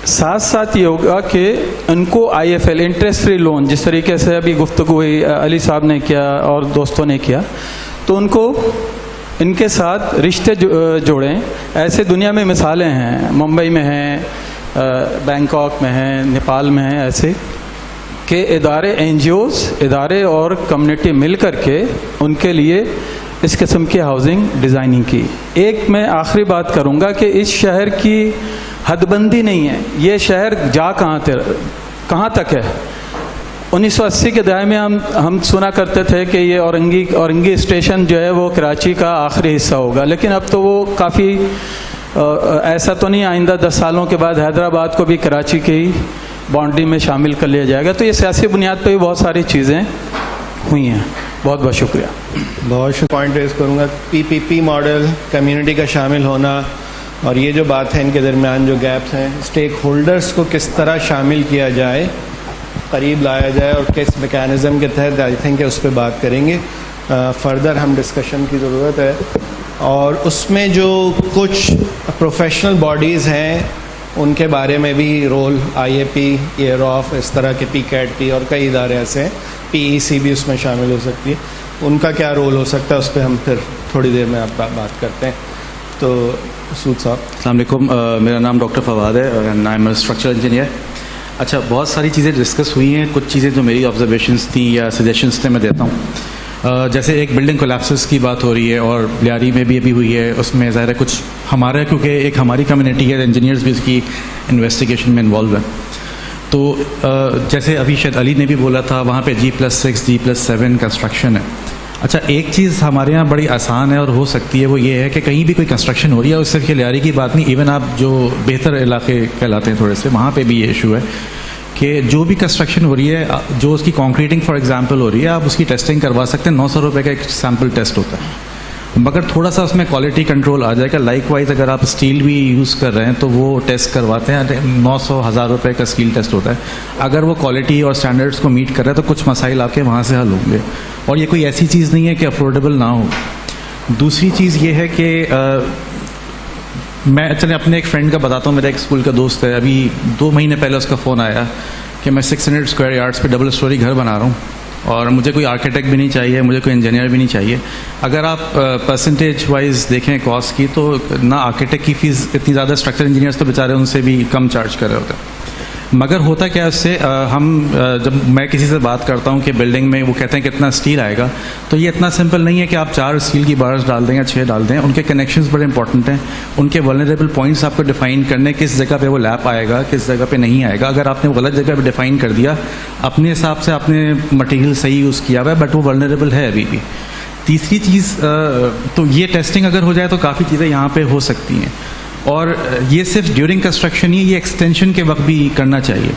S6: ساتھ ساتھ یہ ہوگا کہ ان کو IFL انٹرسٹ فری لون، جس طریقے سے ابھی گفتگو ہوئی، علی صاحب نے کیا اور دوستوں نے کیا، تو ان کو ان کے ساتھ رشتے جوڑیں. ایسے دنیا میں مثالیں ہیں، ممبئی میں ہیں، بینکاک میں ہیں، نیپال میں ہیں، ایسے کہ ادارے NGOs ادارے اور کمیونٹی مل کر کے ان کے لیے اس قسم کی ہاؤسنگ ڈیزائننگ کی. ایک میں آخری بات کروں گا کہ اس شہر کی حد بندی نہیں ہے. یہ شہر جا کہاں تک ہے. 1980 کے دہائی میں ہم سنا کرتے تھے کہ یہ اورنگی اسٹیشن جو ہے وہ کراچی کا آخری حصہ ہوگا، لیکن اب تو وہ کافی ایسا تو نہیں، آئندہ 10 سالوں کے بعد حیدرآباد کو بھی کراچی کی باؤنڈری میں شامل کر لیا جائے گا. تو یہ سیاسی بنیاد پہ بھی بہت ساری چیزیں ہوئی ہیں. بہت بہت شکریہ.
S1: بہت پوائنٹ ریز کروں گا. PPP ماڈل، کمیونٹی کا شامل ہونا، اور یہ جو بات ہے ان کے درمیان جو گیپس ہیں، اسٹیک ہولڈرز کو کس طرح شامل کیا جائے، قریب لایا جائے اور کس میکینزم کے تحت، آئی تھنک کہ اس پہ بات کریں گے. فردر ہم ڈسکشن کی ضرورت ہے. اور اس میں جو کچھ پروفیشنل باڈیز ہیں ان کے بارے میں بھی رول، IAP، ایئر اس طرح کے PCAT اور کئی ادارے ایسے ہیں، PEC بھی اس میں شامل ہو سکتی ہے. ان کا کیا رول ہو سکتا ہے، اس پہ ہم پھر تھوڑی دیر میں آپ بات کرتے ہیں. تو سود صاحب.
S7: السلام علیکم. میرا نام ڈاکٹر فواد ہے، آئی ایم اسٹرکچرل انجینئر. اچھا، بہت ساری چیزیں ڈسکس ہوئی ہیں. کچھ چیزیں جو میری آبزرویشنس تھیں یا سجیشنس تھے میں دیتا ہوں. جیسے ایک بلڈنگ کولیپسز کی بات ہو رہی ہے اور بلیاری میں بھی ابھی ہوئی ہے. اس میں ظاہر ہے کچھ ہمارا، کیونکہ ایک ہماری کمیونٹی ہے، انجینئرز بھی اس کی انویسٹیگیشن میں انوالو ہیں. تو جیسے ابھی شاید علی نے بھی بولا تھا، وہاں پہ G+6 G+7 کنسٹرکشن ہے. اچھا، ایک چیز ہمارے یہاں بڑی آسان ہے اور ہو سکتی ہے، وہ یہ ہے کہ کہیں بھی کوئی کنسٹرکشن ہو رہی ہے، اس صرف لیاری کی بات نہیں، ایون آپ جو بہتر علاقے کہلاتے ہیں تھوڑے سے، وہاں پہ بھی یہ ایشو ہے کہ جو بھی کنسٹرکشن ہو رہی ہے، جو اس کی کانکریٹنگ فار ایگزامپل ہو رہی ہے، آپ اس کی ٹیسٹنگ کروا سکتے ہیں. 900 روپے کا ایک سیمپل ٹیسٹ ہوتا ہے. مگر تھوڑا سا اس میں کوالٹی کنٹرول آ جائے گا. لائک وائز اگر آپ اسٹیل بھی یوز کر رہے ہیں تو وہ ٹیسٹ کرواتے ہیں, 900-1000 روپے کا اسٹیل ٹیسٹ ہوتا ہے. اگر وہ کوالٹی اور اسٹینڈرڈس کو میٹ کر رہا ہے تو کچھ مسائل آپ کے وہاں سے حل ہوں گے, اور یہ کوئی ایسی چیز نہیں ہے کہ افورڈیبل نہ ہو. دوسری چیز یہ ہے کہ میں چلیں اپنے ایک فرینڈ کا بتاتا ہوں. میرا ایک اسکول کا دوست ہے, ابھی 2 مہینے پہلے اس کا فون آیا کہ میں 600 اسکوائر یارڈس پہ ڈبل اسٹوری گھر بنا رہا ہوں, اور مجھے کوئی آرکیٹیکٹ بھی نہیں چاہیے, مجھے کوئی انجینئر بھی نہیں چاہیے. اگر آپ پرسنٹیج وائز دیکھیں کاسٹ کی تو نہ آرکیٹیکٹ کی فیس اتنی زیادہ, اسٹرکچر انجینئرس تو بیچارے ان سے بھی کم چارج کر رہے ہوتے ہیں. مگر ہوتا کیا اس سے, ہم جب میں کسی سے بات کرتا ہوں کہ بلڈنگ میں, وہ کہتے ہیں کتنا اسٹیل آئے گا, تو یہ اتنا سمپل نہیں ہے کہ آپ 4 اسٹیل کی بارز ڈال دیں یا 6 ڈال دیں. ان کے کنیکشنز بڑے امپورٹنٹ ہیں, ان کے ولنریبل پوائنٹس آپ کو ڈیفائن کرنے, کس جگہ پہ وہ لیپ آئے گا, کس جگہ پہ نہیں آئے گا. اگر آپ نے غلط جگہ پہ ڈیفائن کر دیا, اپنے حساب سے آپ نے مٹیریل صحیح یوز کیا ہوا ہے بٹ وہ ولنریبل ہے ابھی بھی. تیسری چیز, تو یہ ٹیسٹنگ اگر ہو جائے تو کافی چیزیں یہاں پہ ہو سکتی ہیں, اور یہ صرف ڈیورنگ کنسٹرکشن ہی, یہ ایکسٹینشن کے وقت بھی کرنا چاہیے.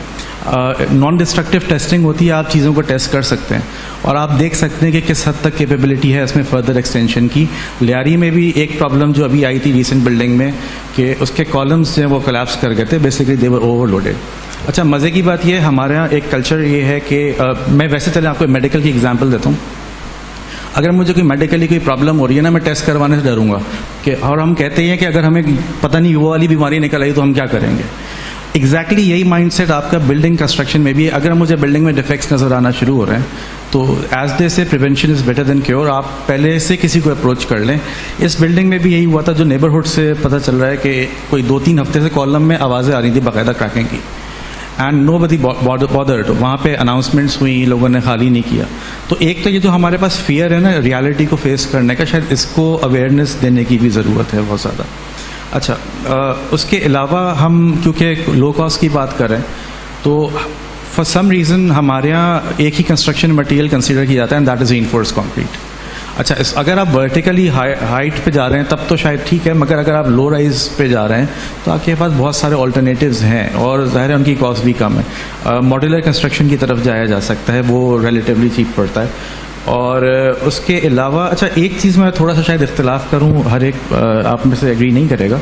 S7: نان ڈسٹرکٹیو ٹیسٹنگ ہوتی ہے, آپ چیزوں کو ٹیسٹ کر سکتے ہیں اور آپ دیکھ سکتے ہیں کہ کس حد تک کیپیبلٹی ہے اس میں فردر ایکسٹینشن کی. لیاری میں بھی ایک پرابلم جو ابھی آئی تھی ریسنٹ بلڈنگ میں, کہ اس کے کالمس جو ہیں وہ کولیپس کر گئے تھے, basically they were over loaded. اچھا, مزے کی بات یہ ہے, ہمارے یہاں ایک کلچر یہ ہے کہ میں ویسے چلیں آپ کو میڈیکل کی ایگزامپل دیتا ہوں. اگر مجھے کوئی میڈیکلی کوئی پرابلم ہو رہی ہے نا, میں ٹیسٹ کروانے سے ڈروں گا کہ, اور ہم کہتے ہیں کہ اگر ہمیں پتہ نہیں وہ والی بیماری نکل آئی تو ہم کیا کریں گے. ایگزیکٹلی یہی مائنڈ سیٹ آپ کا بلڈنگ کنسٹرکشن میں بھی ہے. اگر مجھے بلڈنگ میں ڈیفیکٹس نظر آنا شروع ہو رہے ہیں تو ایز دے سے prevention is better than cure. آپ پہلے سے کسی کو اپروچ کر لیں. اس بلڈنگ میں بھی یہی ہوا تھا, جو نیبرہڈ سے پتہ چل رہا ہے کہ کوئی 2-3 ہفتے سے کالم میں آوازیں آ رہی تھیں باقاعدہ کریکنگ کی, اینڈ نو بدی بادرڈ. وہاں پہ اناؤنسمنٹس ہوئی, لوگوں نے خالی نہیں کیا. تو ایک تو یہ جو ہمارے پاس فیئر ہے نا ریالٹی کو فیس کرنے کا, شاید اس کو اویئرنیس دینے کی بھی ضرورت ہے بہت زیادہ. اچھا, اس کے علاوہ ہم کیونکہ لو کاسٹ کی بات کر رہے ہیں تو فار سم ریزن ہمارے یہاں ایک ہی کنسٹرکشن مٹیریل کنسیڈر کیا جاتا ہے, اینڈ دیٹ از رینفورسڈ کانکریٹ. اچھا, اگر آپ ورٹیکلی ہائٹ پہ جا رہے ہیں تب تو شاید ٹھیک ہے, مگر اگر آپ لو رائز پہ جا رہے ہیں تو آپ کے پاس بہت سارے آلٹرنیٹیوز ہیں, اور ظاہر ہے ان کی کاسٹ بھی کم ہے. ماڈیولر کنسٹرکشن کی طرف جایا جا سکتا ہے, وہ ریلیٹیولی چیپ پڑتا ہے. اور اس کے علاوہ اچھا, ایک چیز میں تھوڑا سا شاید اختلاف کروں, ہر ایک آپ میں سے ایگری نہیں کرے گا.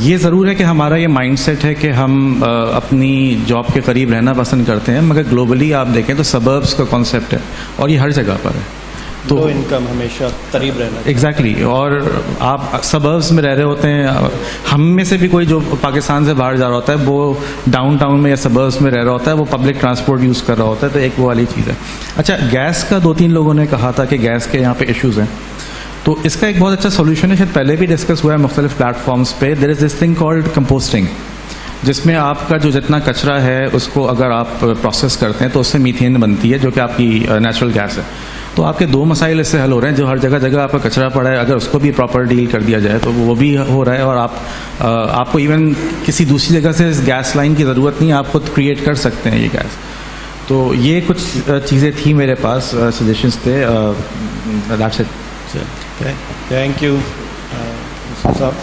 S7: یہ ضرور ہے کہ ہمارا یہ مائنڈ سیٹ ہے کہ ہم اپنی جاب کے قریب رہنا پسند کرتے ہیں, مگر گلوبلی آپ دیکھیں تو سبربس کا کانسیپٹ ہے, اور یہ ہر جگہ پر ہے.
S1: تو انکم ہمیشہ قریب رہنا.
S7: ایگزیکٹلی, اور آپ سبربس میں رہ رہے ہوتے ہیں. ہم میں سے بھی کوئی جو پاکستان سے باہر جا رہا ہوتا ہے وہ ڈاؤن ٹاؤن میں یا سبربس میں رہ رہا ہوتا ہے, وہ پبلک ٹرانسپورٹ یوز کر رہا ہوتا ہے, تو ایک وہ والی چیز ہے. اچھا, گیس کا 2-3 لوگوں نے کہا تھا کہ گیس کے یہاں پہ ایشوز ہیں, تو اس کا ایک بہت اچھا سولوشن ہے, شاید پہلے بھی ڈسکس ہوا ہے مختلف پلیٹ فارمس پہ. دیر از دس تھنگ کالڈ کمپوسٹنگ, جس میں آپ کا جو جتنا کچرا ہے اس کو اگر آپ پروسیس کرتے ہیں تو اس سے میتھین بنتی ہے, جو کہ آپ کی نیچرل گیس ہے. تو آپ کے 2 مسائل اس سے حل ہو رہے ہیں. جو ہر جگہ آپ کا کچرا پڑا ہے, اگر اس کو بھی پراپر ڈیل کر دیا جائے تو وہ بھی ہو رہا ہے, اور آپ کو ایون کسی دوسری جگہ سے اس گیس لائن کی ضرورت نہیں, آپ خود کریٹ کر سکتے ہیں یہ گیس. تو یہ کچھ چیزیں تھیں میرے پاس, سجیشنس تھے. That's it.
S1: Thank you.
S8: السلام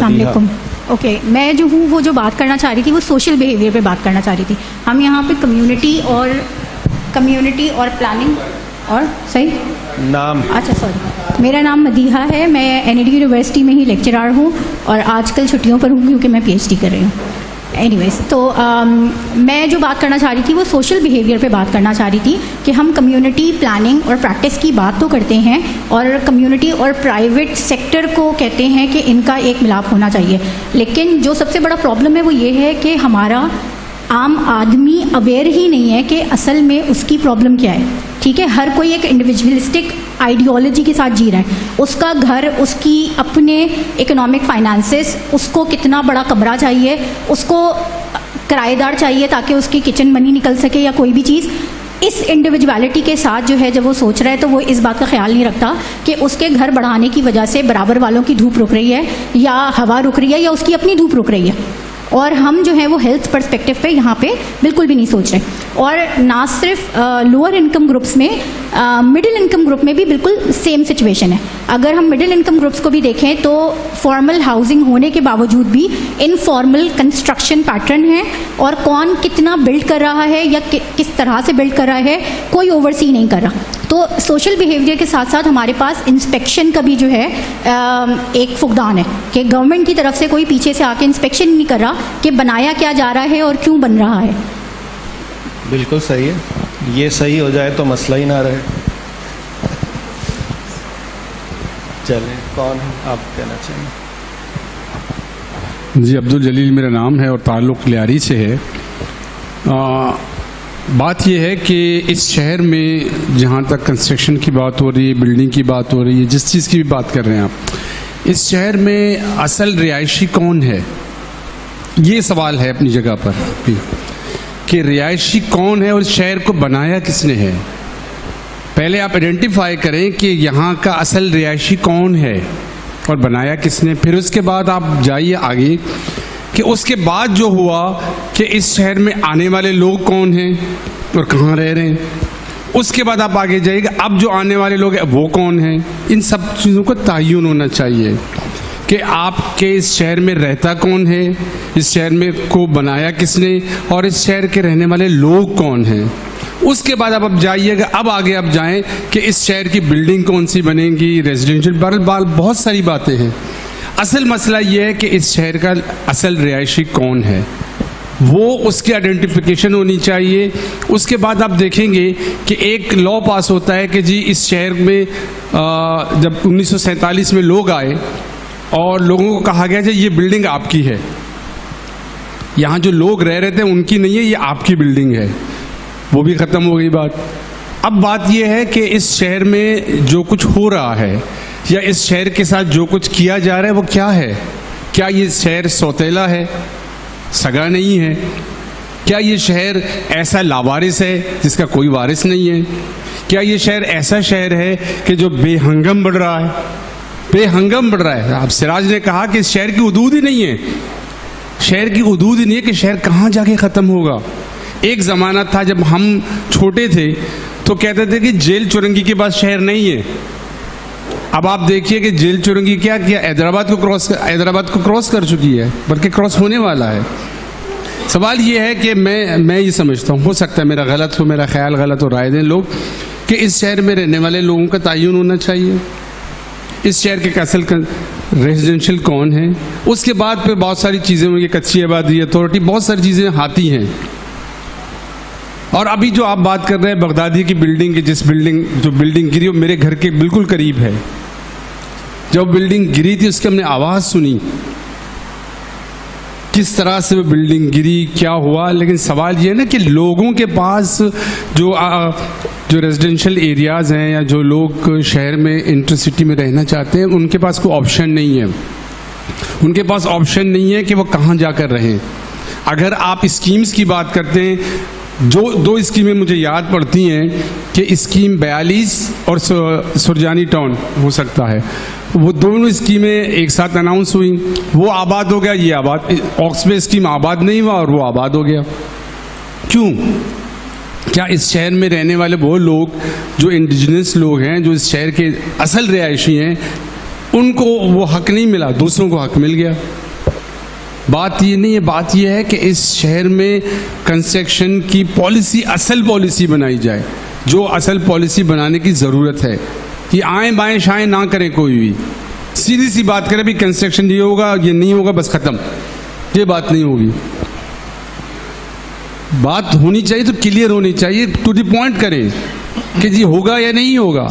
S8: علیکم. اوکے, میں جو ہوں وہ جو بات کرنا چاہ رہی تھی وہ سوشل بیہیویئر پہ بات کرنا چاہ رہی تھی. ہم یہاں پہ کمیونٹی اور پلاننگ اور صحیح
S1: نام,
S8: اچھا سوری, میرا نام مدیحہ ہے. میں این ای ڈی یونیورسٹی میں ہی لیکچرار ہوں, اور آج کل چھٹیوں پر ہوں کیونکہ میں پی ایچ ڈی کر رہی ہوں. اینی ویز, تو میں جو بات کرنا چاہ رہی تھی وہ سوشل بیہیویئر پہ بات کرنا چاہ رہی تھی کہ ہم کمیونٹی پلاننگ اور پریکٹس کی بات تو کرتے ہیں, اور کمیونٹی اور پرائیویٹ سیکٹر کو کہتے ہیں کہ ان کا ایک ملاپ ہونا چاہیے. لیکن جو سب سے بڑا پرابلم ہے وہ یہ ہے کہ ہمارا عام آدمی اویئر ہی نہیں ہے کہ اصل میں اس کی پرابلم کیا ہے. ٹھیک ہے, ہر کوئی ایک انڈیویجولسٹک آئیڈیالوجی کے ساتھ جی رہا ہے. اس کا گھر, اس کی اپنے اکنامک فائنانسز, اس کو کتنا بڑا کمرہ چاہیے, اس کو کرایہ دار چاہیے تاکہ اس کی کچن منی نکل سکے یا کوئی بھی چیز. اس انڈیویجویلٹی کے ساتھ جو ہے جب وہ سوچ رہا ہے تو وہ اس بات کا خیال نہیں رکھتا کہ اس کے گھر بڑھانے کی وجہ سے برابر والوں کی دھوپ رک رہی ہے, یا ہوا رک رہی ہے, یا اس کی اپنی دھوپ رک رہی ہے. اور ہم جو ہے وہ ہیلتھ پرسپیکٹیو پہ یہاں پہ بالکل بھی نہیں سوچ رہے. اور نہ صرف لوور انکم گروپس میں, مڈل انکم گروپ میں بھی بالکل سیم سچویشن ہے. اگر ہم مڈل انکم گروپس کو بھی دیکھیں تو فارمل ہاؤسنگ ہونے کے باوجود بھی انفارمل کنسٹرکشن پیٹرن ہے, اور کون کتنا بلڈ کر رہا ہے یا کس طرح سے بلڈ کر رہا ہے کوئی اوورسی نہیں کر رہا. تو سوشل بیہیویئر کے ساتھ ساتھ ہمارے پاس انسپیکشن کا بھی جو ہے ایک فقدان ہے کہ گورنمنٹ کی طرف سے کوئی پیچھے سے آ کے انسپیکشن نہیں کر رہا کہ بنایا کیا جا رہا ہے اور کیوں بن رہا ہے.
S1: بالکل صحیح ہے, یہ صحیح ہو جائے تو مسئلہ ہی نہ رہے. چلیں, کون آپ کہنا چاہیں؟
S9: جی, عبدالجلیل میرا نام ہے اور تعلق لیاری سے ہے. بات یہ ہے کہ اس شہر میں جہاں تک کنسٹرکشن کی بات ہو رہی ہے, بلڈنگ کی بات ہو رہی ہے, جس چیز کی بھی بات کر رہے ہیں آپ, اس شہر میں اصل رہائشی کون ہے؟ یہ سوال ہے اپنی جگہ پر کہ رہائشی کون ہے اور اس شہر کو بنایا کس نے ہے. پہلے آپ آئیڈینٹیفائی کریں کہ یہاں کا اصل رہائشی کون ہے اور بنایا کس نے. پھر اس کے بعد آپ جائیے آگے کہ اس کے بعد جو ہوا کہ اس شہر میں آنے والے لوگ کون ہیں اور کہاں رہ رہے ہیں. اس کے بعد آپ آگے جائیے کہ اب جو آنے والے لوگ ہیں وہ کون ہیں. ان سب چیزوں کا تعین ہونا چاہیے کہ آپ کے اس شہر میں رہتا کون ہے, اس شہر میں کو بنایا کس نے, اور اس شہر کے رہنے والے لوگ کون ہیں. اس کے بعد اب جائیے گا, اب آگے آپ جائیں کہ اس شہر کی بلڈنگ کون سی بنے گی, ریزیڈینشیل, بہرحال بہت ساری باتیں ہیں. اصل مسئلہ یہ ہے کہ اس شہر کا اصل رہائشی کون ہے, وہ اس کی آئیڈینٹیفیکیشن ہونی چاہیے. اس کے بعد آپ دیکھیں گے کہ ایک لا پاس ہوتا ہے کہ جی اس شہر میں جب 1947 میں لوگ آئے اور لوگوں کو کہا گیا کہ یہ بلڈنگ آپ کی ہے, یہاں جو لوگ رہ رہے تھے ان کی نہیں ہے, یہ آپ کی بلڈنگ ہے. وہ بھی ختم ہو گئی بات. اب بات یہ ہے کہ اس شہر میں جو کچھ ہو رہا ہے یا اس شہر کے ساتھ جو کچھ کیا جا رہا ہے وہ کیا ہے. کیا یہ شہر سوتیلا ہے, سگا نہیں ہے؟ کیا یہ شہر ایسا لاوارث ہے جس کا کوئی وارث نہیں ہے؟ کیا یہ شہر ایسا شہر ہے کہ جو بے ہنگم بڑھ رہا ہے, بے ہنگم بڑھ رہا ہے؟ اب سراج نے کہا کہ اس شہر کی حدود ہی نہیں ہے, شہر کی حدود ہی نہیں ہے کہ شہر کہاں جا کے ختم ہوگا. ایک زمانہ تھا جب ہم چھوٹے تھے تو کہتے تھے کہ جیل چورنگی کے بعد شہر نہیں ہے. اب آپ دیکھیے کہ جیل چورنگی کیا حیدرآباد کو کراس کر چکی ہے, بلکہ کراس ہونے والا ہے. سوال یہ ہے کہ میں یہ سمجھتا ہوں, ہو سکتا ہے میرا غلط ہو, میرا خیال غلط ہو, رائے دیں لوگ, کہ اس شہر میں رہنے والے لوگوں کا تعین ہونا چاہیے. اس شہر کے اصل ریزیڈینشیل کون ہے. اس کے بعد پھر بہت ساری چیزیں ہوں گی, کچی آبادی اتھارٹی, بہت ساری چیزیں آتی ہیں. اور ابھی جو آپ بات کر رہے ہیں بغدادی کی بلڈنگ کی, جو بلڈنگ گری وہ میرے گھر کے بالکل قریب ہے. جب بلڈنگ گری تھی اس کی ہم نے آواز سنی, کس طرح سے وہ بلڈنگ گری, کیا ہوا. لیکن سوال یہ ہے نا کہ لوگوں کے پاس جو ریزیڈینشیل ایریاز ہیں یا جو لوگ شہر میں انٹر سٹی میں رہنا چاہتے ہیں, ان کے پاس کوئی آپشن نہیں ہے. ان کے پاس آپشن نہیں ہے کہ وہ کہاں جا کر رہیں. اگر آپ اسکیمز کی بات کرتے ہیں, جو دو اسکیمیں مجھے یاد پڑتی ہیں کہ اسکیم 42 اور سرجانی ٹاؤن ہو سکتا ہے, وہ دونوں اسکیمیں ایک ساتھ اناؤنس ہوئی, وہ آباد ہو گیا, یہ آباد, آکسبے اسکیم آباد نہیں ہوا اور وہ آباد ہو گیا. کیوں؟ کیا اس شہر میں رہنے والے وہ لوگ جو انڈیجنس لوگ ہیں, جو اس شہر کے اصل رہائشی ہیں, ان کو وہ حق نہیں ملا, دوسروں کو حق مل گیا؟ بات یہ نہیں ہے, بات یہ ہے کہ اس شہر میں کنسٹرکشن کی پالیسی, اصل پالیسی بنائی جائے. جو اصل پالیسی بنانے کی ضرورت ہے, یہ آئیں بائیں شائیں نہ کریں کوئی بھی. سیدھی سی بات کریں بھی کنسٹرکشن یہ ہوگا, یہ نہیں ہوگا, بس ختم. یہ بات نہیں ہوگی. بات ہونی چاہیے تو کلیئر ہونی چاہیے, ٹو دی پوائنٹ کریں کہ جی ہوگا یا نہیں ہوگا.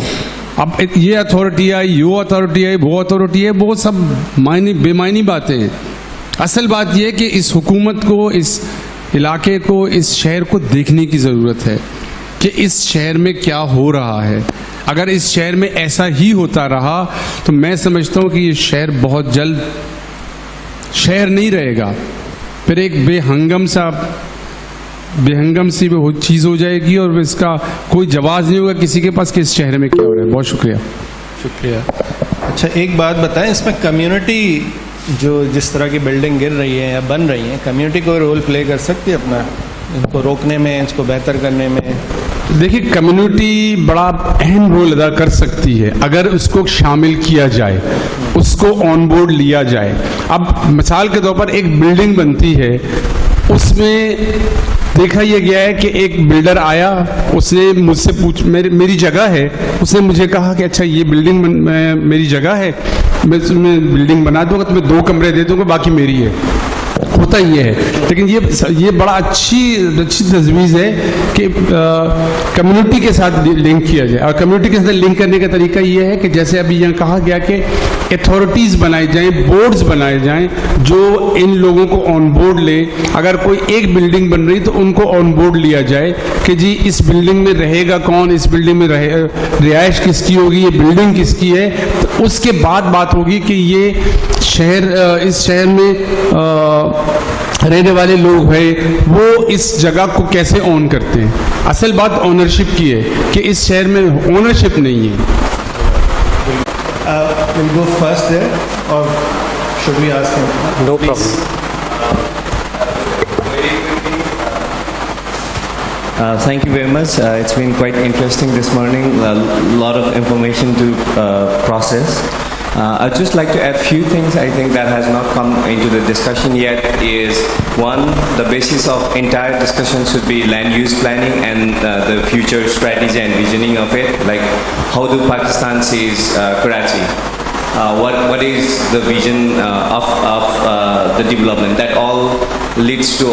S9: اب یہ اتھارٹی آئی, یہ اتھارٹی آئی, وہ اتھارٹی ہے, وہ سب بے معنی باتیں ہیں. اصل بات یہ ہے کہ اس حکومت کو, اس علاقے کو, اس شہر کو دیکھنے کی ضرورت ہے کہ اس شہر میں کیا ہو رہا ہے. اگر اس شہر میں ایسا ہی ہوتا رہا تو میں سمجھتا ہوں کہ یہ شہر بہت جلد شہر نہیں رہے گا, پھر ایک بے ہنگم سی چیز ہو جائے گی اور اس کا کوئی جواز نہیں ہوگا کسی کے پاس کہ اس شہر میں کیا ہو رہا ہے. بہت شکریہ.
S1: اچھا, ایک بات بتائیں, اس میں کمیونٹی جو جس طرح کی بلڈنگ گر رہی ہے یا بن رہی ہیں, کمیونٹی کو رول پلے کر سکتی ہے اپنا, ان کو روکنے میں, اس کو بہتر کرنے میں؟
S9: دیکھیے, کمیونٹی بڑا اہم رول ادا کر سکتی ہے اگر اس کو شامل کیا جائے, اس کو آن بورڈ لیا جائے. اب مثال کے طور پر ایک بلڈنگ بنتی ہے اس میں دیکھا یہ گیا ہے کہ ایک بلڈر آیا, اس نے مجھ سے میری جگہ ہے, اس نے مجھے کہا کہ اچھا یہ بلڈنگ میری جگہ ہے, میں بلڈنگ بنا دوں گا, تمہیں 2 کمرے دے دوں گا, باقی میری ہے. ہوتا یہ ہے, لیکن یہ بڑا اچھی تجویز ہے کہ کمیونٹی کے ساتھ لنک کیا جائے. اور کمیونٹی کے ساتھ لنک کرنے کا طریقہ یہ ہے کہ جیسے ابھی یہاں کہا گیا کہ اتھارٹیز بنائی جائیں, بورڈز بنائے جائیں جو ان لوگوں کو آن بورڈ لے. اگر کوئی ایک بلڈنگ بن رہی تو ان کو آن بورڈ لیا جائے کہ جی اس بلڈنگ میں رہے گا کون, اس بلڈنگ میں رہائش کس کی ہوگی, یہ بلڈنگ کس کی ہے. تو اس کے بعد بات ہوگی کہ یہ اس شہر میں رہنے والے لوگ ہیں وہ اس جگہ کو کیسے اون کرتے ہیں. اصل بات اونرشپ کی ہے کہ اس شہر میں اونرشپ نہیں ہے.
S1: We'll go first there, or should we ask him?
S10: No
S1: Please.
S10: problem. Thank you very much. It's been quite interesting this morning. A lot of information to process. I'd just like to add a few things I think that has not come into the discussion yet is, one, the basis of entire discussion should be land use planning and the future strategy and visioning of it. Like, how do Pakistan sees Karachi? What is the vision of the development? That all leads to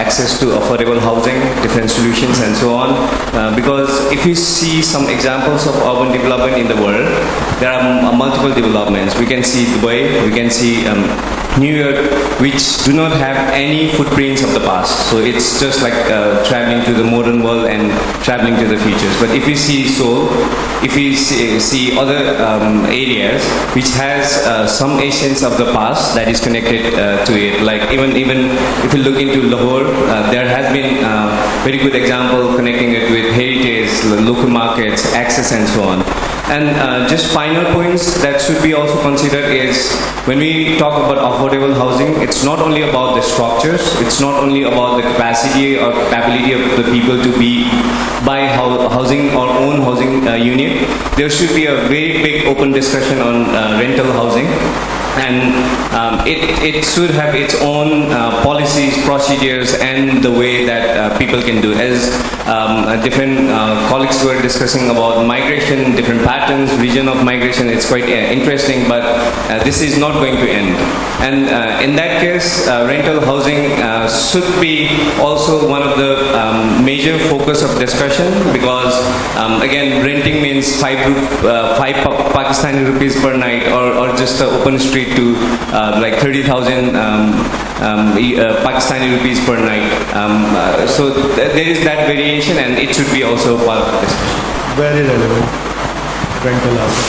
S10: access to affordable housing, different solutions and so on. Because if you see some examples of urban development in the world, there are multiple developments. We can see Dubai, we can see New York, which do not have any footprints of the past. So it's just like traveling to the modern world and traveling to the futures. But if we see Seoul, if we see other areas which has some essence of the past that is connected to it, like even if you look into Lahore, there has been very good example connecting it with heritage, local markets, access and so on. And just final points that should be also considered is, when we talk about affordable housing, it's not only about the structures, it's not only about the capacity or capability of the people to buy housing or own housing unit. There should be a very big open discussion on rental housing. And it should have its own policies, procedures, and the way that people can do. As different colleagues were discussing about migration, different patterns, vision of migration, it's quite interesting, but this is not going to end. And in that case, rental housing should be also one of the major focus of discussion, because again, renting means 5 Pakistani rupees per night, or just the open street to like 30,000 Pakistani rupees per night. So there is that variation, and it should be also part of the discussion.
S1: Very relevant. Rental housing.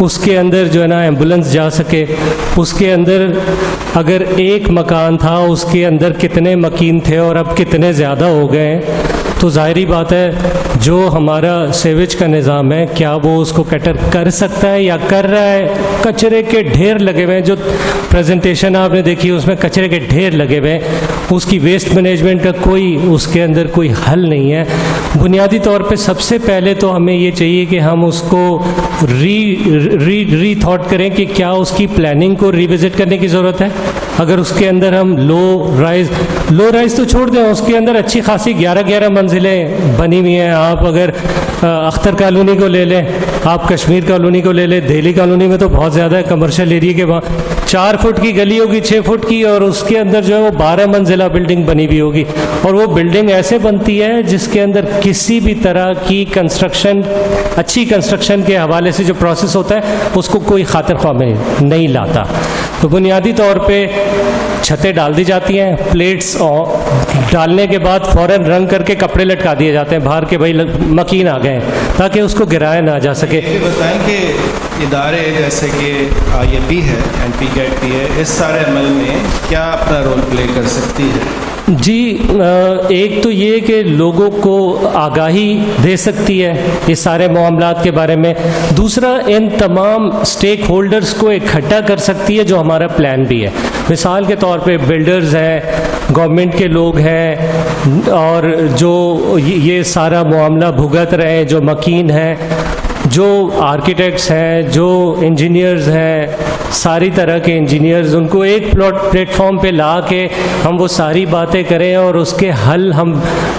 S11: اس کے اندر جو ہے نا ambulance جا سکے. اس کے اندر اگر ایک مکان تھا اس کے اندر کتنے مکین تھے اور اب کتنے زیادہ ہو گئے ہیں. تو ظاہری بات ہے جو ہمارا سیویج کا نظام ہے کیا وہ اس کو کیٹر کر سکتا ہے یا کر رہا ہے. کچرے کے ڈھیر لگے ہوئے ہیں, جو پریزنٹیشن آپ نے دیکھی اس میں کچرے کے ڈھیر لگے ہوئے ہیں. اس کی ویسٹ مینجمنٹ کا کوئی اس کے اندر کوئی حل نہیں ہے. بنیادی طور پہ سب سے پہلے تو ہمیں یہ چاہیے کہ ہم اس کو ری تھاٹ کریں کہ کیا اس کی پلاننگ کو ریوزٹ کرنے کی ضرورت ہے. اگر اس کے اندر ہم لو رائز تو چھوڑ دیں, اس کے اندر اچھی خاصی 11 منزلیں بنی ہوئی ہیں. آپ اگر اختر کالونی کو لے لیں, آپ کشمیر کالونی کو لے لیں, دہلی کالونی میں تو بہت زیادہ ہے کمرشل ایریا کے وہاں 4 فٹ کی گلی ہوگی, 6 فٹ کی, اور اس کے اندر جو ہے وہ 12 منزلہ بلڈنگ بنی ہوئی ہوگی. اور وہ بلڈنگ ایسے بنتی ہے جس کے اندر کسی بھی طرح کی کنسٹرکشن, اچھی کنسٹرکشن کے حوالے سے جو پروسیس ہوتا ہے اس کو کوئی خاطر خواہ میں نہیں لاتا. تو بنیادی طور پہ چھتیں ڈال دی جاتی ہیں, پلیٹس ڈالنے کے بعد فوراً رنگ کر کے کپڑے لٹکا دیے جاتے ہیں باہر کے, بھائی مکین آ گئے ہیں, تاکہ اس کو گرایا نہ جا سکے.
S1: یہ بتائیں کہ ادارے جیسے کہ IAP ہے, NPCAT ہے, اس سارے عمل میں کیا اپنا رول پلے کر سکتی ہے؟
S11: جی, ایک تو یہ کہ لوگوں کو آگاہی دے سکتی ہے یہ سارے معاملات کے بارے میں. دوسرا, ان تمام اسٹیک ہولڈرز کو اکٹھا کر سکتی ہے جو ہمارا پلان بھی ہے. مثال کے طور پہ بلڈرز ہیں, گورنمنٹ کے لوگ ہیں, اور جو یہ سارا معاملہ بھگت رہے ہیں, جو مکین ہیں, جو آرکیٹیکٹس ہیں, جو انجینئرز ہیں, ساری طرح کے انجینئرز, ان کو ایک پلیٹ فارم پہ لا کے ہم وہ ساری باتیں کریں اور اس کے حل ہم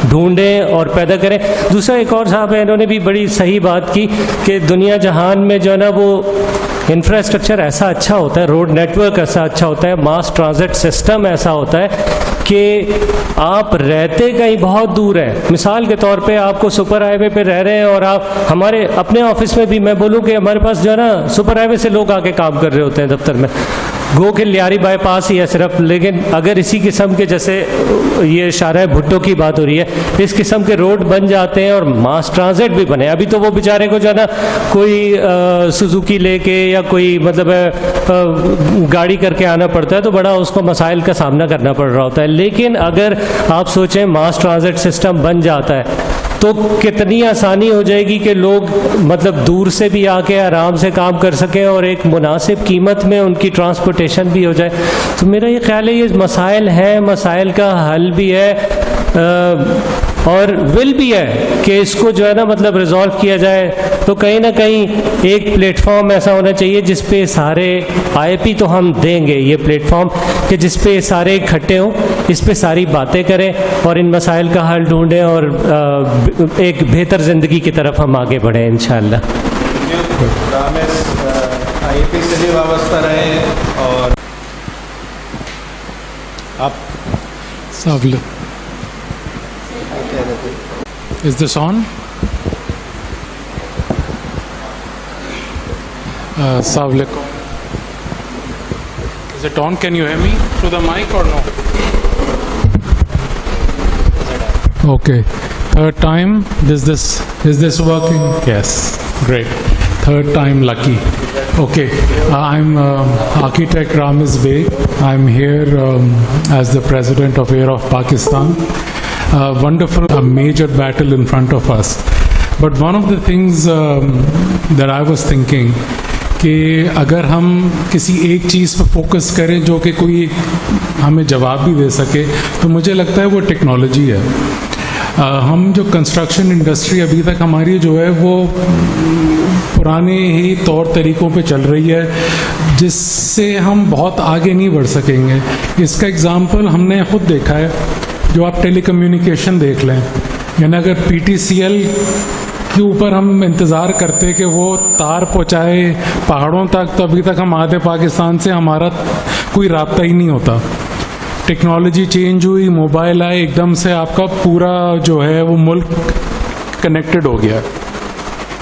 S11: ڈھونڈیں اور پیدا کریں. دوسرا, ایک اور صاحب ہیں, انہوں نے بھی بڑی صحیح بات کی کہ دنیا جہان میں جو ہے نا وہ انفراسٹرکچر ایسا اچھا ہوتا ہے, روڈ نیٹ ورک ایسا اچھا ہوتا ہے, ماس ٹرانزٹ سسٹم ایسا ہوتا ہے کہ آپ رہتے کہیں بہت دور ہیں. مثال کے طور پہ آپ کو سپر ہائی وے پہ رہ رہے ہیں, اور آپ ہمارے اپنے آفس میں بھی میں بولوں کہ ہمارے پاس جو ہے نا سپر ہائی وے سے لوگ آ کے کام کر رہے ہوتے ہیں دفتر میں, گو کہ لیاری بائی پاس ہی ہے صرف. لیکن اگر اسی قسم کے, جیسے یہ شارع بھٹو کی بات ہو رہی ہے, اس قسم کے روڈ بن جاتے ہیں اور ماس ٹرانزٹ بھی بنے. ابھی تو وہ بیچارے کو جو ہے نا کوئی سوزوکی لے کے یا کوئی مطلب گاڑی کر کے آنا پڑتا ہے, تو بڑا اس کو مسائل کا سامنا کرنا پڑ رہا ہوتا ہے. لیکن اگر آپ سوچیں ماس ٹرانزٹ سسٹم بن جاتا ہے تو کتنی آسانی ہو جائے گی کہ لوگ مطلب دور سے بھی آ کے آرام سے کام کر سکیں اور ایک مناسب قیمت میں ان کی ٹرانسپورٹیشن بھی ہو جائے. تو میرا یہ خیال ہے یہ مسائل ہیں, مسائل کا حل بھی ہے اور ول بھی ہے کہ اس کو جو ہے نا مطلب ریزالو کیا جائے. تو کہیں نہ کہیں ایک پلیٹ فارم ایسا ہونا چاہیے جس پہ سارے IAP تو ہم دیں گے یہ پلیٹ فارم کہ جس پہ سارے اکٹھے ہوں, اس پہ ساری باتیں کریں اور ان مسائل کا حل ڈھونڈیں اور ایک بہتر زندگی کی طرف ہم آگے بڑھیں انشاءاللہ.
S1: IAP سے بھی وابستہ رہے اور آپ
S9: Is this on? Assalamu alaikum. Is it on? Can you hear me through the mic or no? Okay. Third time. Is this working? Yes. Great. Third time lucky. Okay. I'm architect Ramiz Beg. I'm here as the president of Air of Pakistan. Wonderful, a major battle in front of us. But one of the things that I was thinking کہ اگر ہم کسی ایک چیز پہ focus کریں جو کہ کوئی ہمیں جواب بھی دے سکے تو مجھے لگتا ہے وہ ٹیکنالوجی ہے. ہم جو کنسٹرکشن انڈسٹری ابھی تک ہماری جو ہے وہ پرانے ہی طور طریقوں پہ چل رہی ہے جس سے ہم بہت آگے نہیں بڑھ سکیں گے. اس کا اگزامپل ہم نے خود دیکھا ہے. جو آپ ٹیلی کمیونیکیشن دیکھ لیں, یعنی اگر PTCL کے اوپر ہم انتظار کرتے کہ وہ تار پہنچائے پہاڑوں تک, تو ابھی تک ہم آدھے پاکستان سے ہمارا کوئی رابطہ ہی نہیں ہوتا. ٹیکنالوجی چینج ہوئی, موبائل آئے, ایک دم سے آپ کا پورا جو ہے وہ ملک کنیکٹڈ ہو گیا.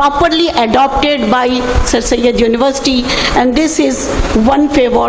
S12: properly adopted by Sir Syed University and this is one favor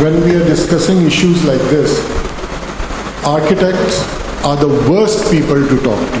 S13: when we are discussing issues like this, architects are the worst people to talk to.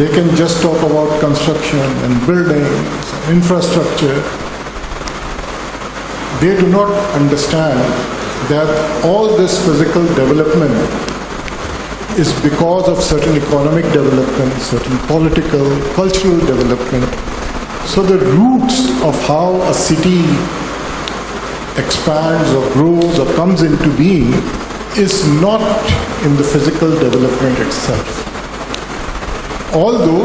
S13: They can just talk about construction and buildings, infrastructure. They do not understand that all this physical development is because of certain economic development, certain political, cultural development. So the roots of how a city expands or grows or comes into being is not in the physical development itself. Although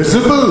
S13: visible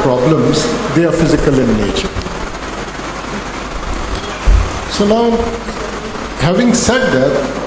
S13: problems, they are physical in nature. So now Having said that,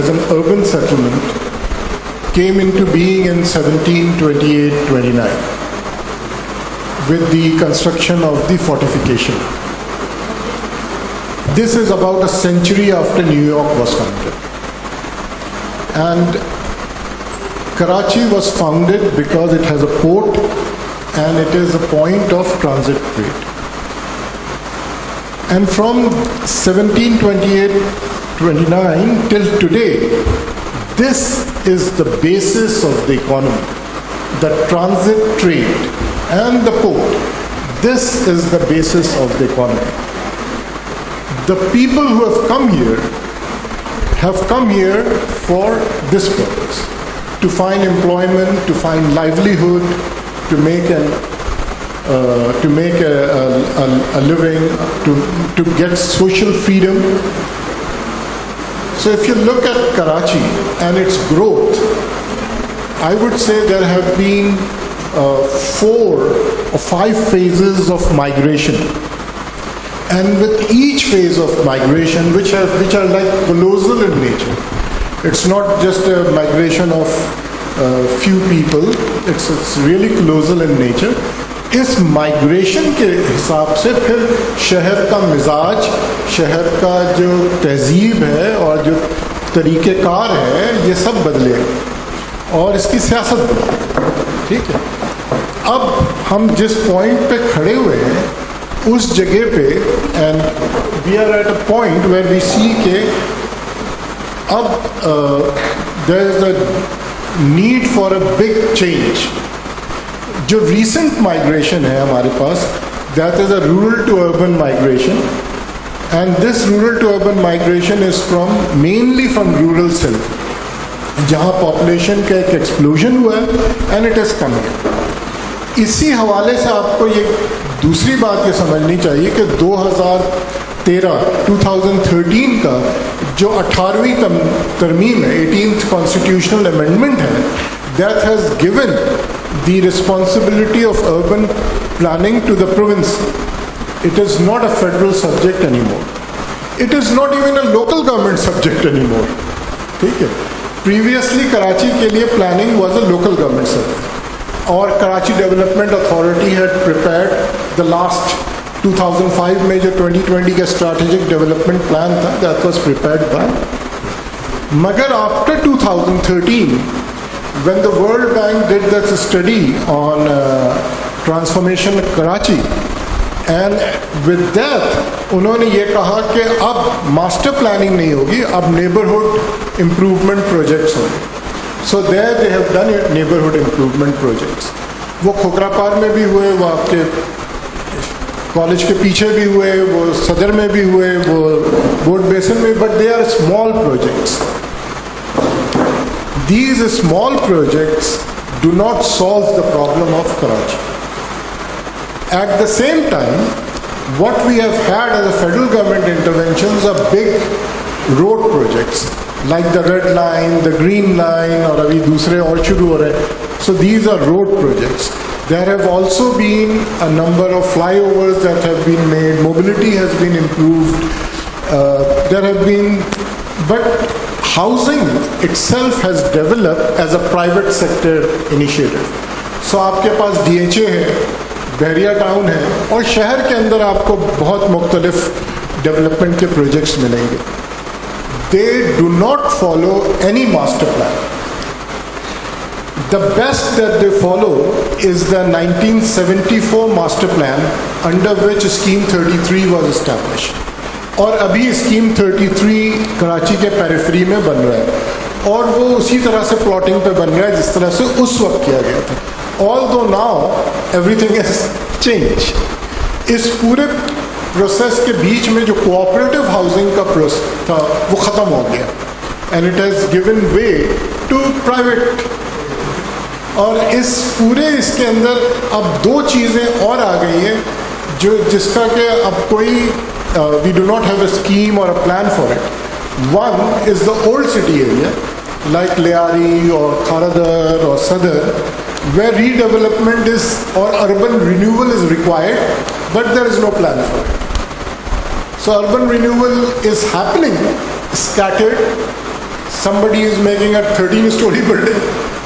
S13: as an urban settlement came into being in 1728-29 with the construction of the fortification. This is about a century after New York was founded. And Karachi was founded because it has a port and it is a point of transit trade. And from 1728-29 till today, this is the basis of the economy. The transit trade and the port, this is the basis of the economy. The people who have come here for this purpose, to find employment, to find livelihood, to make a living, to get social freedom. So if you look at Karachi and its growth, I would say there have been 4 or 5 phases of migration. And with each phase of migration, which are like colossal in nature, it's not just a migration of few people, it's really colossal in nature. اس migration کے حساب سے پھر شہر کا مزاج، شہر کا جو تہذیب ہے اور جو طریقہ کار ہے، یہ سب بدلے اور اس کی سیاست بدلے. ٹھیک ہے، اب ہم جس پوائنٹ پہ کھڑے ہوئے ہیں اس جگہ پہ، and we are at a point where we see کہ اب there is a need for a big change. جو ریسنٹ مائگریشن ہے ہمارے پاس، that is a rural to urban migration, and this rural to urban migration is mainly from rural self, جہاں population کا ایک explosion ہوا ہے اینڈ اٹ از کمنگ. اسی حوالے سے آپ کو یہ دوسری بات یہ سمجھنی چاہیے کہ 2013 کا جو 18ویں ترمیم ہے، 18th کانسٹیٹیوشنل امینڈمنٹ ہے، that has given the responsibility of urban planning to the province. It is not a federal subject anymore. It is not even a local government subject anymore. ٹھیک ہے، previously کراچی کے لیے planning was a local government subject, اور Karachi development authority had prepared the last 2005 میں جو 2020 کا strategic development plan تھا، that was prepared by. مگر after 2013 when the World Bank did that study on transformation of Karachi, and with that انہوں نے یہ کہا کہ اب ماسٹر پلاننگ نہیں ہوگی، اب نیبرہڈ امپروومنٹ پروجیکٹس ہوں گے. So there they have done neighbourhood improvement projects. وہ کھوکھرا پار میں بھی ہوئے، وہ آپ کے کالج کے پیچھے بھی ہوئے، وہ صدر میں بھی ہوئے، وہ بورڈ بیسن میں، but they are small projects. These small projects do not solve the problem of Karachi. At the same time, what we have had as a federal government interventions are big road projects like the Red Line, the Green Line, or abhi dusre aur shuru ho rahe. So these are road projects. There have also been a number of flyovers that have been made. Mobility has been improved. There have been, but housing itself has developed as a private sector initiative. So آپ کے پاس DHA ہے، بحریہ town ہے، اور شہر کے اندر آپ کو بہت مختلف ڈیولپمنٹ کے پروجیکٹس ملیں گے. They do not follow any master plan. The best that they follow is the 1974 master plan under which Scheme 33 was established. اور ابھی اسکیم 33 کراچی کے پیریفری میں بن رہا ہے، اور وہ اسی طرح سے پلاٹنگ پہ بن رہا ہے جس طرح سے اس وقت کیا گیا تھا. although now everything has changed. اس پورے پروسیس کے بیچ میں جو کوآپریٹو ہاؤسنگ کا پروسیس تھا وہ ختم ہو گیا، and it has given way to private. اور اس کے اندر اب 2 چیزیں اور آ گئی ہیں جس کا کہ اب کوئی we do not have a scheme or a plan for it. One is the old city area like Liari or Kharadar or Sadar, where redevelopment is or urban renewal is required, but there is no plan for it. So urban renewal is happening scattered. Somebody is making a 13-story building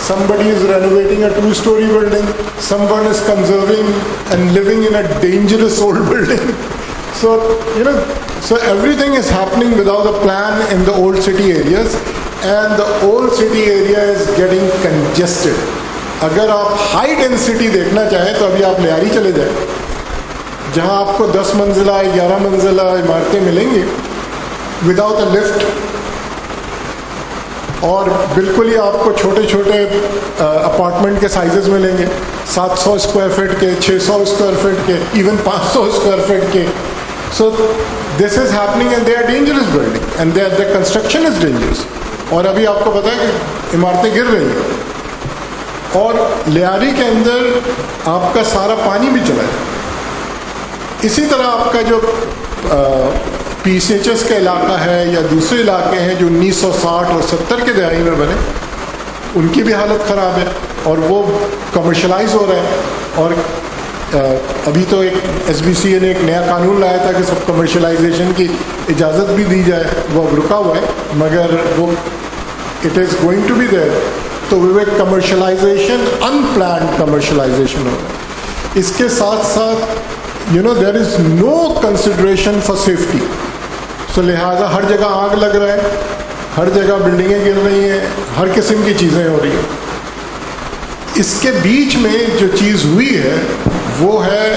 S13: somebody is renovating a 2-story building, someone is conserving and living in a dangerous old building. So, so everything is happening without a plan in the old city areas, and the old city area is getting congested. اگر آپ high density دیکھنا چاہیں تو ابھی آپ لیاری چلے جائیں, جہاں آپ کو 10 منزلہ 11 منزلہ عمارتیں ملیں گی وداؤٹ اے لفٹ, اور بالکل ہی آپ کو چھوٹے چھوٹے اپارٹمنٹ کے سائزز ملیں گے, 700 اسکوائر فٹ کے, 600 اسکوائر فٹ کے, ایون 500 اسکوائر فٹ کے. So this is happening and they are dangerous building and the construction is dangerous. اور ابھی آپ کو پتا ہے کہ عمارتیں گر رہی ہیں, اور لیاری کے اندر آپ کا سارا پانی بھی چلا جائے. اسی طرح آپ کا جو پی سی ایچ ایس کا علاقہ ہے یا دوسرے علاقے ہیں جو 1960 اور 70 کے دہائی میں بنے, ان کی بھی حالت خراب ہے اور وہ کمرشلائز ہو رہے ہیں. اور ابھی تو ایک ایس بی سی نے ایک نیا قانون لایا تھا کہ سب کمرشلائزیشن کی اجازت بھی دی جائے, وہ اب رکا ہوا ہے, مگر وہ it is going to be there. تو وہ ایک کمرشلائزیشن, ان پلانڈ کمرشلائزیشن ہو رہا ہے. اس کے ساتھ ساتھ there is no consideration for safety. So لہٰذا ہر جگہ آگ لگ رہا ہے, ہر جگہ بلڈنگیں گر رہی ہیں, ہر قسم کی چیزیں ہو رہی ہیں. اس کے بیچ میں جو چیز ہوئی ہے وہ ہے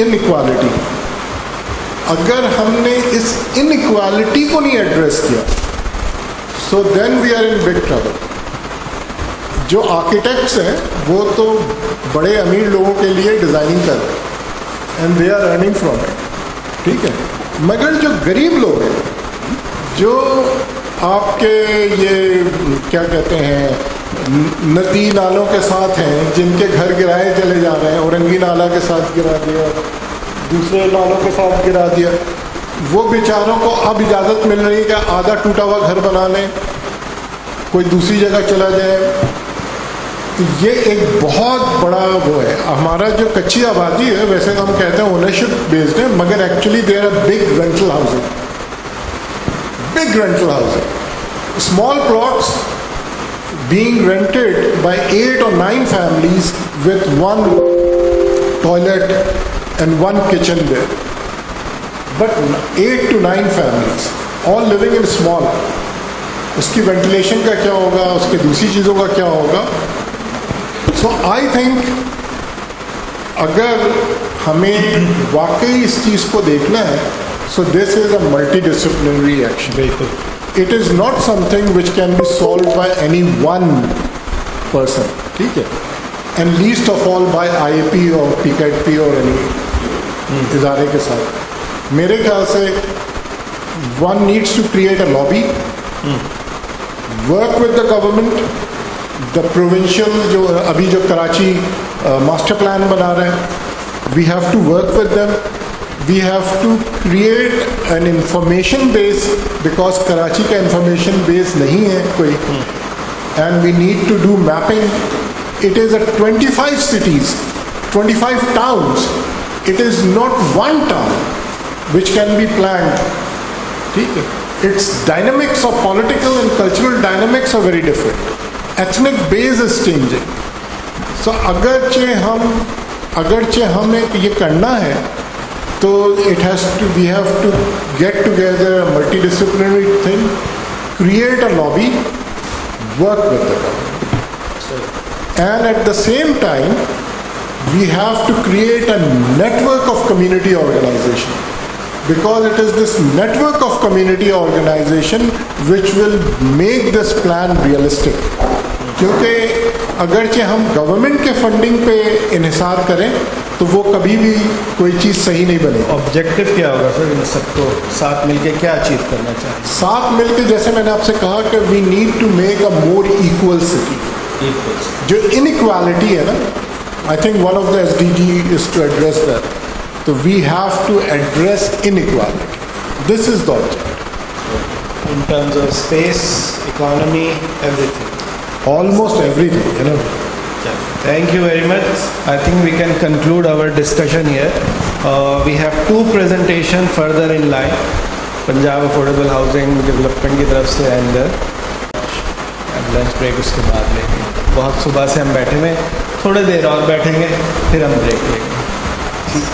S13: انیکوالٹی. اگر ہم نے اس انیکوالٹی کو نہیں ایڈریس کیا so then we are in big trouble. جو آرکیٹیکٹس ہیں وہ تو بڑے امیر لوگوں کے لیے ڈیزائننگ کر رہے ہیں and they are earning from it, ٹھیک ہے, مگر جو غریب لوگ ہیں, جو آپ کے یہ کیا کہتے ہیں ندی نالوں کے ساتھ ہیں, جن کے گھر گرائے چلے جا رہے ہیں, اورنگی نالہ کے ساتھ گرا دیا, دوسرے نالوں کے ساتھ گرا دیا, وہ بیچاروں کو اب اجازت مل رہی ہے کہ آدھا ٹوٹا ہوا گھر بنا لیں, کوئی دوسری جگہ چلا جائے. یہ ایک بہت بڑا وہ ہے. ہمارا جو کچی آبادی ہے ویسے تو ہم کہتے ہیں اونرشپ بیسڈ ہے, مگر actually there are big rental housing, big rental housing, small plots being rented by 8 or 9 families with 1 toilet and 1 kitchen there. But 8 to 9 families, all living in small. اس کی وینٹیلیشن کا کیا ہوگا, اس کے دوسری چیزوں کا کیا ہوگا. سو آئی تھنک اگر ہمیں واقعی اس چیز کو دیکھنا ہے سو this is a multi disciplinary action. بالکل. It is not something which can be solved by any one person, ٹھیک ہے, and least of all by IAP or PKP or any ادارے کے ساتھ. میرے خیال سے one needs to create a lobby, work with the government, the provincial جو ابھی جو کراچی ماسٹر پلان بنا رہے ہیں, we have to work with them. We have to create an information base because Karachi کا انفارمیشن بیس نہیں ہے کوئی, and we need to do mapping. It is at 25 cities, 25 towns. It is not one town which can be planned. ٹھیک ہے, its dynamics of political and cultural dynamics are very different. Ethnic base is changing. So اگرچہ ہمیں یہ کرنا ہے تو we have to get together a multidisciplinary thing, create a lobby, work with the government. And at the same time, we have to create a network of community organization. Because it is this network of community organization which will make this plan realistic. کیونکہ اگرچہ ہم government کے funding پہ انحصار کریں تو وہ کبھی بھی کوئی چیز صحیح نہیں بنے.
S1: آبجیکٹو کیا ہوگا سر ان سب کو ساتھ مل کے کیا اچیو کرنا چاہیں؟
S13: ساتھ مل کے جیسے میں نے آپ سے کہا کہ we need to make a more equal city. جو انیکوالٹی ہے نا, I think one of the S D G is to address that. تو we have to address inequality. This is the object
S1: in terms of space, economy, everything.
S13: Almost everything,
S1: Thank you very much. I think we can conclude our discussion here. We have 2 presentations further in line. Punjab Affordable Housing Development کی طرف سے اب lunch break اس کے بعد لیں گے. بہت صبح سے ہم بیٹھے ہوئے ہیں, تھوڑے دیر اور بیٹھیں گے, پھر ہم بریک لیں گے.